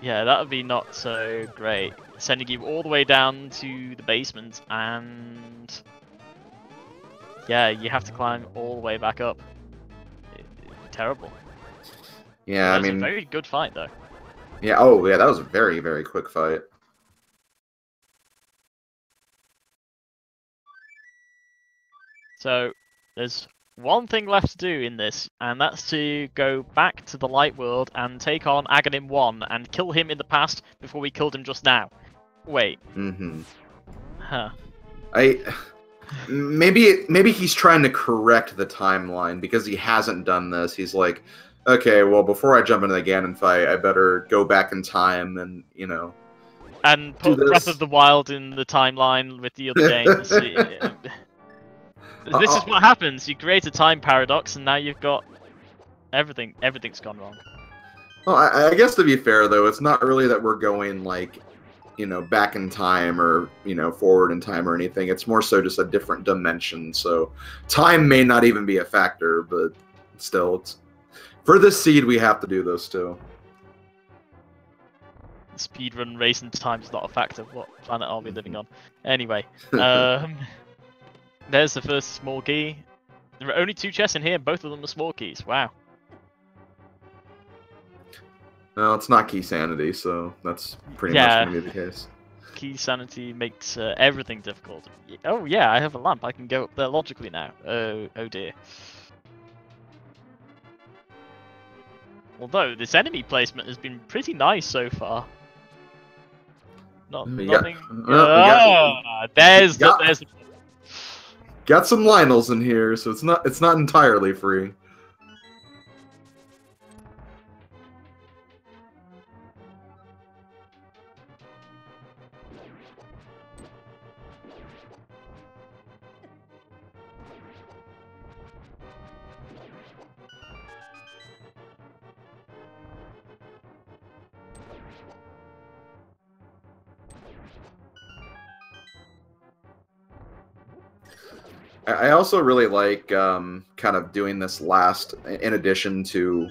Yeah, that would be not so great. Sending you all the way down to the basement, and yeah, you have to climb all the way back up. Terrible. Yeah, I mean, a very good fight though. Yeah, oh yeah, that was a very quick fight. So there's one thing left to do in this, and that's to go back to the light world and take on Aghanim 1 and kill him in the past before we killed him just now. Wait. Huh. Maybe he's trying to correct the timeline because he hasn't done this. He's like, okay, well, before I jump into the Ganon fight, I better go back in time and, you know, and put Breath of the Wild in the timeline with the other games. This is what happens. You create a time paradox, and now you've got everything's gone wrong. Well, I guess to be fair, though, it's not really that we're going, like, you know, back in time or, you know, forward in time or anything. It's more so just a different dimension. So time may not even be a factor, but still, for this seed, we have to do those two. Speedrun racing time is not a factor. What planet are we living on? Anyway, there's the first small key. There are only 2 chests in here, and both of them are small keys. Wow. No, it's not key sanity, so that's pretty much going to be the case. Key sanity makes everything difficult. Oh yeah, I have a lamp. I can go up there logically now. Oh dear. Although this enemy placement has been pretty nice so far. Nothing. There's got some Lionels in here, so it's not entirely free. I also really like kind of doing this last, in addition to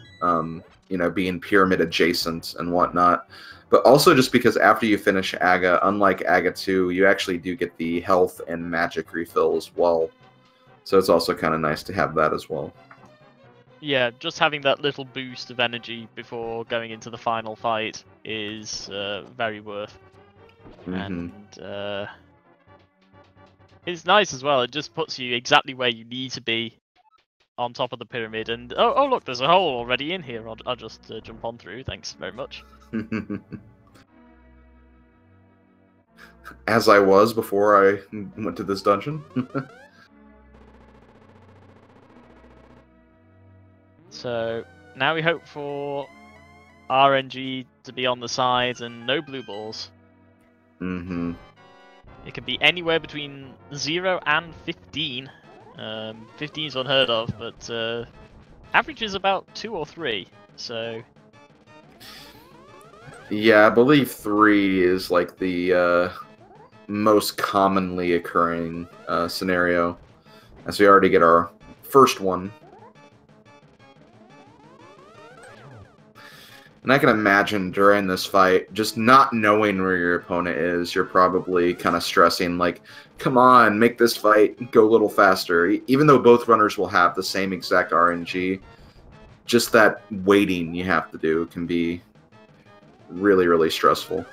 being pyramid adjacent and whatnot, but also just because after you finish Aga, unlike Aga 2, you actually do get the health and magic refill as well. So it's also kind of nice to have that as well. Yeah, just having that little boost of energy before going into the final fight is very worth. Mm-hmm. And it's nice as well. It just puts you exactly where you need to be on top of the pyramid. And oh look, there's a hole already in here. I'll just jump on through. Thanks very much. As I was before I went to this dungeon. So now we hope for RNG to be on the sides and no blue balls. Mm-hmm. It can be anywhere between 0 and 15. 15 is unheard of, but average is about 2 or 3. So yeah, I believe 3 is like the most commonly occurring scenario, as we already get our first one. And I can imagine during this fight, just not knowing where your opponent is, you're probably kind of stressing, like, come on, make this fight go a little faster. Even though both runners will have the same exact RNG, just that waiting you have to do can be really, really stressful.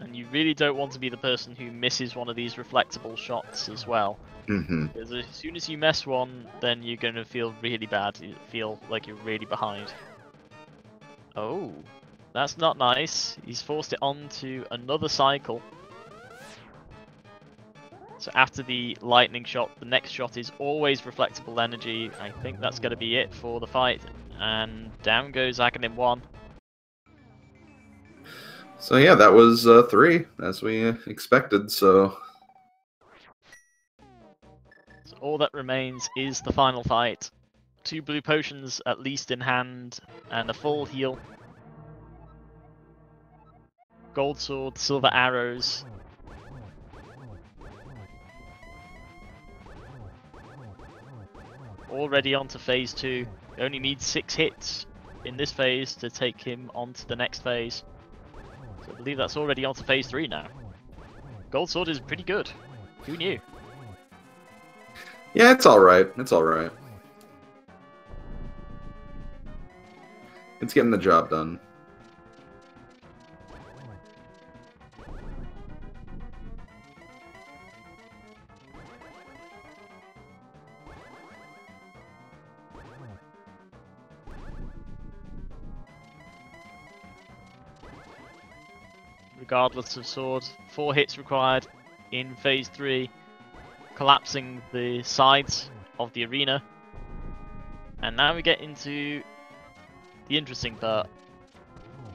And you really don't want to be the person who misses one of these reflectable shots as well. Mm-hmm. Because as soon as you miss one, then you're going to feel really bad. You feel like you're really behind. Oh, that's not nice. He's forced it onto another cycle. So after the lightning shot, the next shot is always reflectable energy. I think that's going to be it for the fight. And down goes Aghanim 1. So yeah, that was 3, as we expected, so all that remains is the final fight. 2 blue potions at least in hand, and a full heal. Gold sword, silver arrows. Already on to phase 2. You only need 6 hits in this phase to take him on to the next phase. So I believe that's already on to phase 3 now. Gold sword is pretty good. Who knew? yeah, it's alright. It's alright. It's getting the job done. Regardless of sword, 4 hits required in phase 3, collapsing the sides of the arena. And now we get into the interesting part.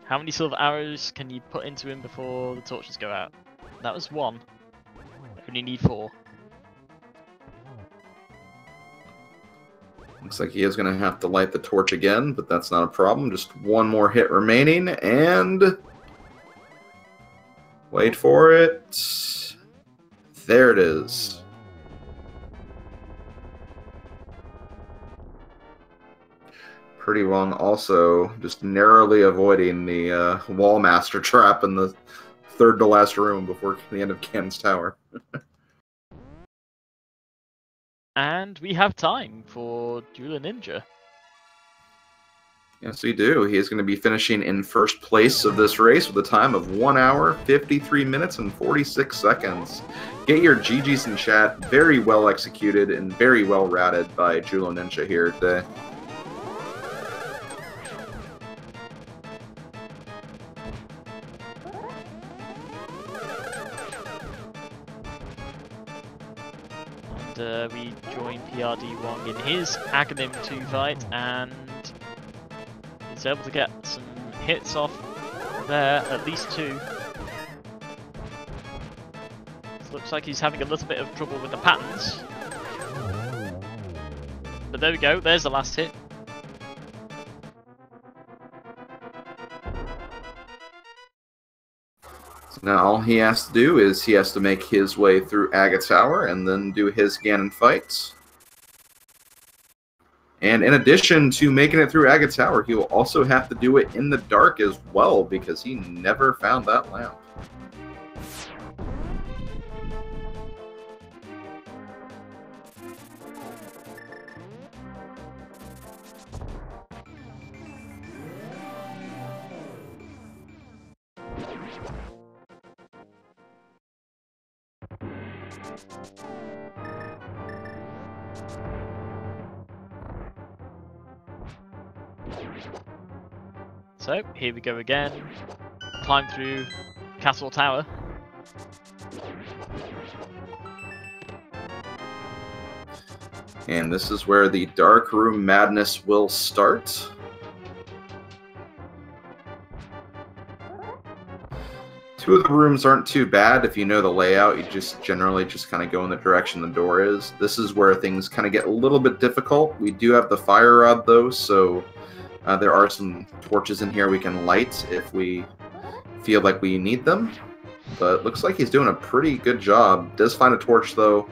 How many silver arrows can you put into him before the torches go out? That was 1. I only need 4. Looks like he is going to have to light the torch again, but that's not a problem. Just 1 more hit remaining, and wait for it. There it is. prdwong also just narrowly avoiding the wall master trap in the third to last room before the end of Ganon's Tower. And we have time for Julloninja. Yes, we do. He is going to be finishing in first place of this race with a time of 1 hour, 53 minutes, and 46 seconds. Get your GGs in chat. Very well executed and very well routed by Julloninja here today. And we join prdwong in his Aghanim 2 fight, and he's able to get some hits off there, at least 2. Looks like he's having a little bit of trouble with the patterns. But there we go, there's the last hit. Now all he has to do is he has to make his way through Aga Tower and then do his Ganon fights. And in addition to making it through Aga Tower, he will also have to do it in the dark as well, because he never found that lamp. So, here we go again. Climb through Castle Tower. And this is where the Dark Room Madness will start. Two of the rooms aren't too bad. If you know the layout, you just generally just kind of go in the direction the door is. This is where things kind of get a little bit difficult. We do have the fire rod though, so there are some torches in here we can light if we feel like we need them. But it looks like he's doing a pretty good job. Does find a torch though,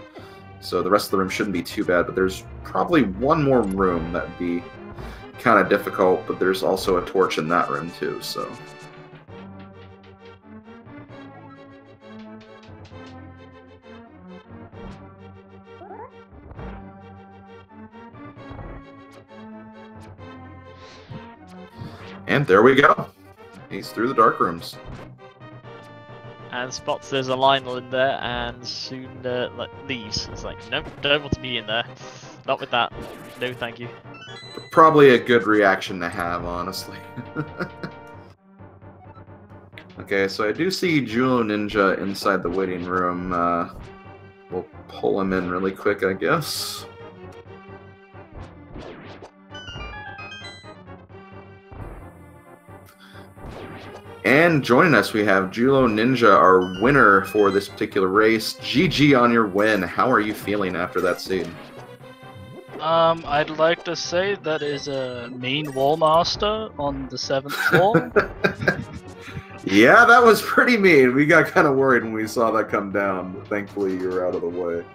so the rest of the room shouldn't be too bad. But there's probably one more room that would be kind of difficult, but there's also a torch in that room too, so... And there we go. He's through the dark rooms. And spots there's a Lionel in there, and soon leaves. It's like, nope, don't want to be in there. Not with that. No, thank you. Probably a good reaction to have, honestly. Okay, so I do see Julloninja inside the waiting room. We'll pull him in really quick, I guess. And joining us, we have Julloninja, our winner for this particular race. GG on your win. How are you feeling after that seed? I'd like to say that is a mean wall master on the 7th floor. Yeah, that was pretty mean. We got kind of worried when we saw that come down, but thankfully you were out of the way.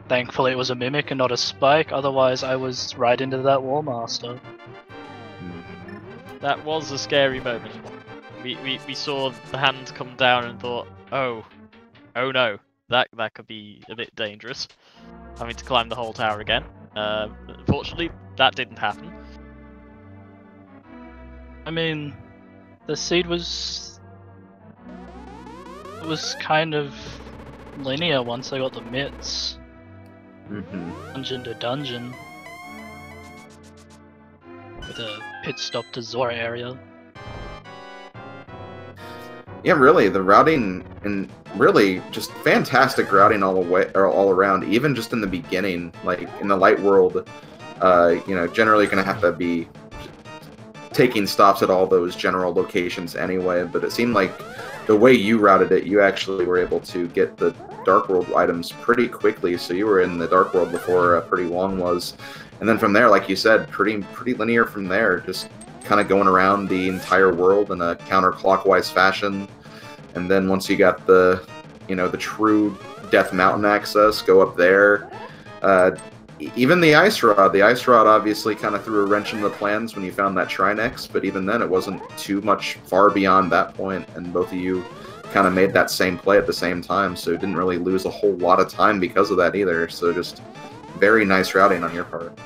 Thankfully it was a mimic and not a spike, otherwise I was right into that wall master. That was a scary moment. We saw the hand come down and thought, oh no, that could be a bit dangerous. Having to climb the whole tower again. Unfortunately, that didn't happen. I mean, the seed was kind of linear once I got the mitts. Dungeon to dungeon. With a pit stop to Zora area. Yeah, really, the routing, and really just fantastic routing all the way, or all around. Even just in the beginning, like in the light world, you know, generally gonna have to be taking stops at all those general locations anyway. But it seemed like the way you routed it, you actually were able to get the Dark World items pretty quickly. So you were in the Dark World before prdwong was. And then from there, like you said, pretty linear from there, just kind of going around the entire world in a counterclockwise fashion. And then once you got the, you know, the true Death Mountain access, go up there. Even the Ice Rod obviously kind of threw a wrench in the plans when you found that Trinex, but even then it wasn't too much far beyond that point, and both of you kind of made that same play at the same time, so didn't really lose a whole lot of time because of that either. So just very nice routing on your part.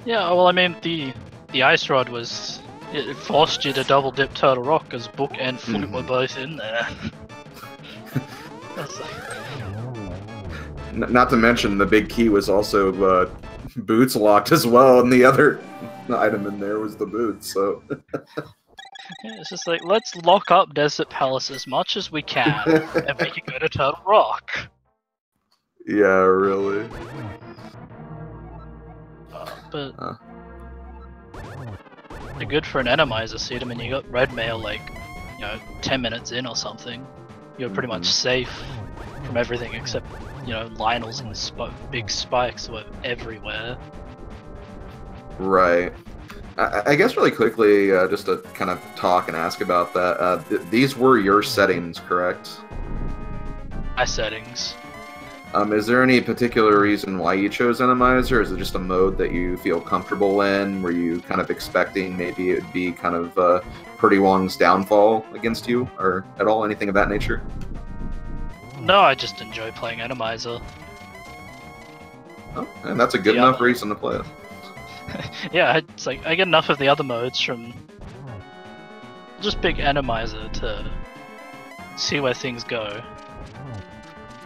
Yeah, well, I mean, the Ice Rod was... It forced you to double dip Turtle Rock, because Book and Flute were both in there. That's like... Not to mention, the big key was also boots locked as well, and the other item in there was the boots, so... Yeah, it's just like, let's lock up Desert Palace as much as we can, and we can go to Turtle Rock. Yeah, really. But they're good for an Randomizer seed. I mean, you got red mail like, you know, 10 minutes in or something. You're pretty much safe from everything except, you know, Lionels and big spikes were everywhere. Right. I guess really quickly, just to kind of talk and ask about that, these were your settings, correct? My settings. Is there any particular reason why you chose Randomizer? Is it just a mode that you feel comfortable in? Were you kind of expecting maybe it would be kind of prdwong's downfall against you, or at all, anything of that nature? No, I just enjoy playing Randomizer. Oh, and that's a good enough reason to play it. Yeah, it's like I get enough of the other modes from just pick Randomizer to see where things go.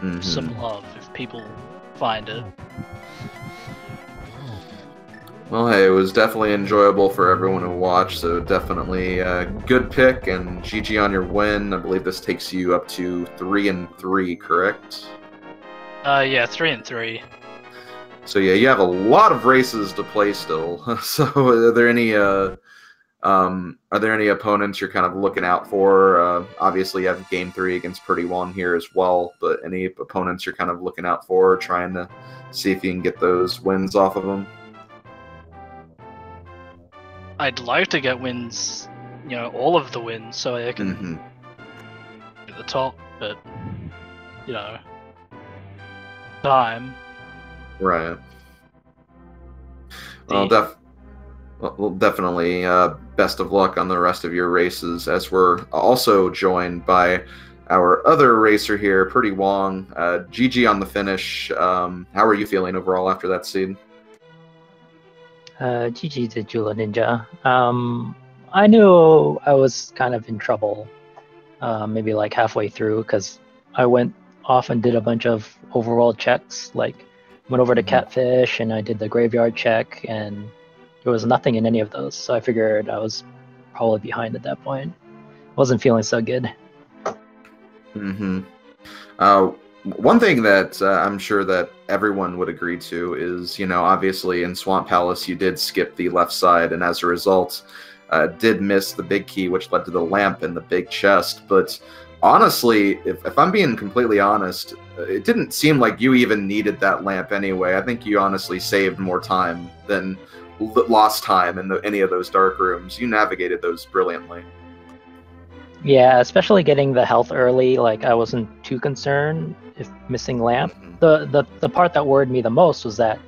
Mm-hmm. Some love if people find it. Well, hey, it was definitely enjoyable for everyone who watched, so definitely a good pick, and GG on your win. I believe this takes you up to 3-3, correct? Yeah, 3-3. So yeah, you have a lot of races to play still. So are there any opponents you're kind of looking out for? Obviously, you have Game 3 against prdwong here as well, but any opponents you're kind of looking out for, trying to see if you can get those wins off of them? I'd like to get wins, all of the wins, so I can get the top, but, time. Right. Well, definitely best of luck on the rest of your races, as we're also joined by our other racer here, prdwong. GG on the finish. How are you feeling overall after that seed? GG to Julloninja. I knew I was kind of in trouble, maybe like halfway through, because I went off and did a bunch of overall checks, like went over to Catfish and I did the graveyard check, and there was nothing in any of those, so I figured I was probably behind at that point. Wasn't feeling so good. One thing that I'm sure that everyone would agree to is, obviously in Swamp Palace you did skip the left side, and as a result did miss the big key, which led to the lamp in the big chest. But honestly, if I'm being completely honest, it didn't seem like you even needed that lamp anyway. I think you honestly saved more time than lost time in any of those dark rooms. You navigated those brilliantly. Yeah, especially getting the health early, like I wasn't too concerned if missing lamp. The part that worried me the most was that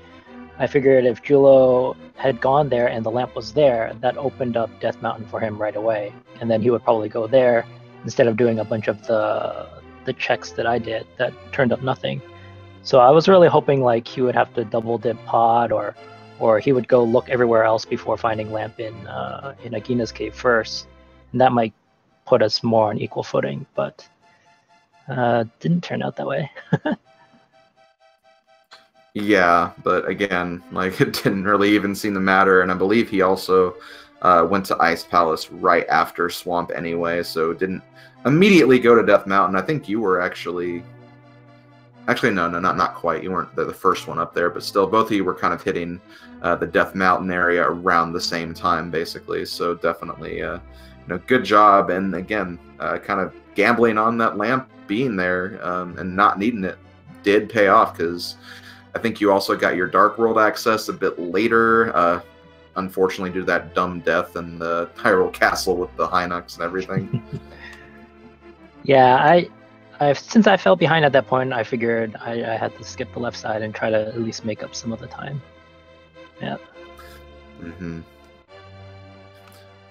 I figured if Jullo had gone there and the lamp was there, that opened up Death Mountain for him right away, and then he would probably go there instead of doing a bunch of the checks that I did that turned up nothing. So I was really hoping like he would have to double dip pod, or he would go look everywhere else before finding lamp in Agina's cave first, and that might put us more on equal footing, but didn't turn out that way. Yeah, but again, like it didn't really even seem to matter, and I believe he also went to Ice Palace right after Swamp anyway, so didn't immediately go to Death Mountain. I think you were actually no, not quite. You weren't the first one up there, but still, both of you were kind of hitting the Death Mountain area around the same time, basically. So definitely, good job. And again, kind of gambling on that lamp being there and not needing it did pay off, because I think you also got your Dark World access a bit later. Unfortunately, due to that dumb death in the Hyrule Castle with the Hinox and everything. Yeah, since I fell behind at that point, I figured I had to skip the left side and try to at least make up some of the time. Yeah.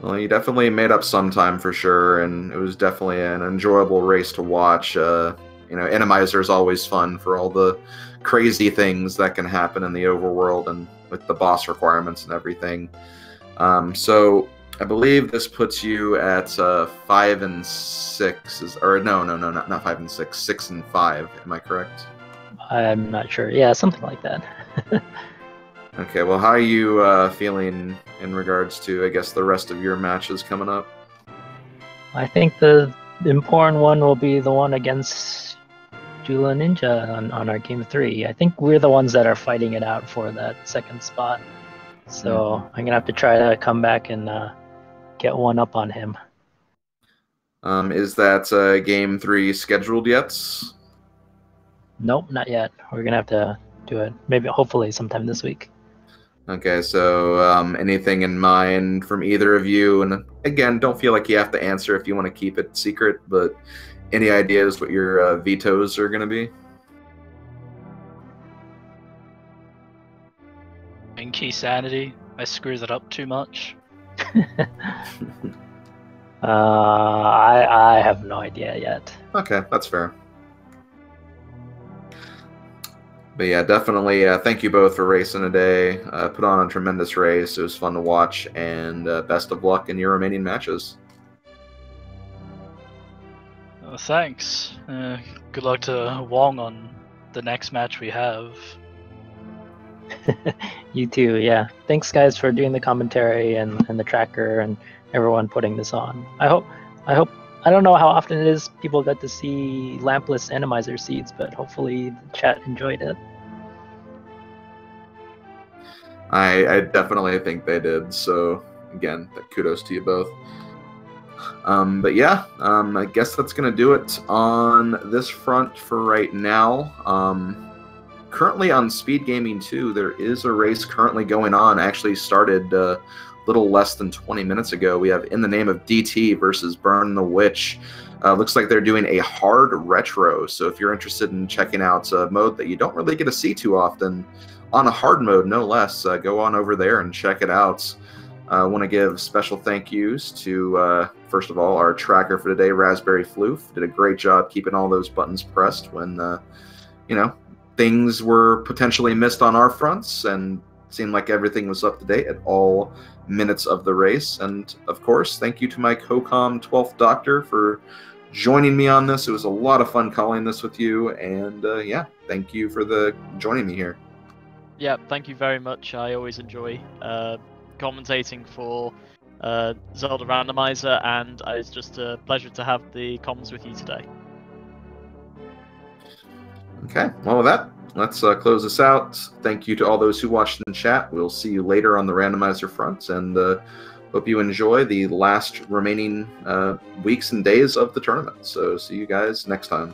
Well, you definitely made up some time for sure, and it was definitely an enjoyable race to watch. Randomizer is always fun for all the crazy things that can happen in the overworld and with the boss requirements and everything. So I believe this puts you at 5-6, or no, not 5-6, 6-5. Am I correct? I'm not sure. Yeah, something like that. Okay, well, how are you feeling in regards to, I guess, the rest of your matches coming up? I think the important one will be the one against Julloninja on our Game 3. I think we're the ones that are fighting it out for that second spot. So I'm going to have to try to come back and get one up on him. Is that Game 3 scheduled yet? Nope, not yet. We're going to have to do it. Maybe, hopefully, sometime this week. Okay, so anything in mind from either of you? And again, don't feel like you have to answer if you want to keep it secret, but any ideas what your vetoes are going to be? In key sanity, I screw that up too much. I have no idea yet. Okay, that's fair. But yeah, definitely thank you both for racing today. Put on a tremendous race. It was fun to watch, and best of luck in your remaining matches. Thanks. Good luck to Wong on the next match we have. You too, yeah. Thanks, guys, for doing the commentary and the tracker and everyone putting this on. I hope. I don't know how often it is people got to see lampless Randomizer seeds, but hopefully the chat enjoyed it. I definitely think they did. So again, kudos to you both. But yeah, I guess that's gonna do it on this front for right now. Currently on Speed Gaming 2, there is a race currently going on. Actually started a little less than 20 minutes ago. We have In the Name of DT versus Burn the Witch. Looks like they're doing a hard retro. So if you're interested in checking out a mode that you don't really get to see too often, on a hard mode no less, go on over there and check it out. I want to give special thank yous to, first of all, our tracker for today, Raspberry Floof. Did a great job keeping all those buttons pressed when, you know, things were potentially missed on our fronts, and seemed like everything was up to date at all minutes of the race. And of course, thank you to my co-com 12th Doctor for joining me on this. It was a lot of fun calling this with you, and yeah, thank you for joining me here. Yeah, thank you very much. I always enjoy commentating for Zelda Randomizer, and it's just a pleasure to have the comms with you today. Okay, well with that, let's close this out. Thank you to all those who watched in chat. We'll see you later on the Randomizer front, and hope you enjoy the last remaining weeks and days of the tournament. So see you guys next time.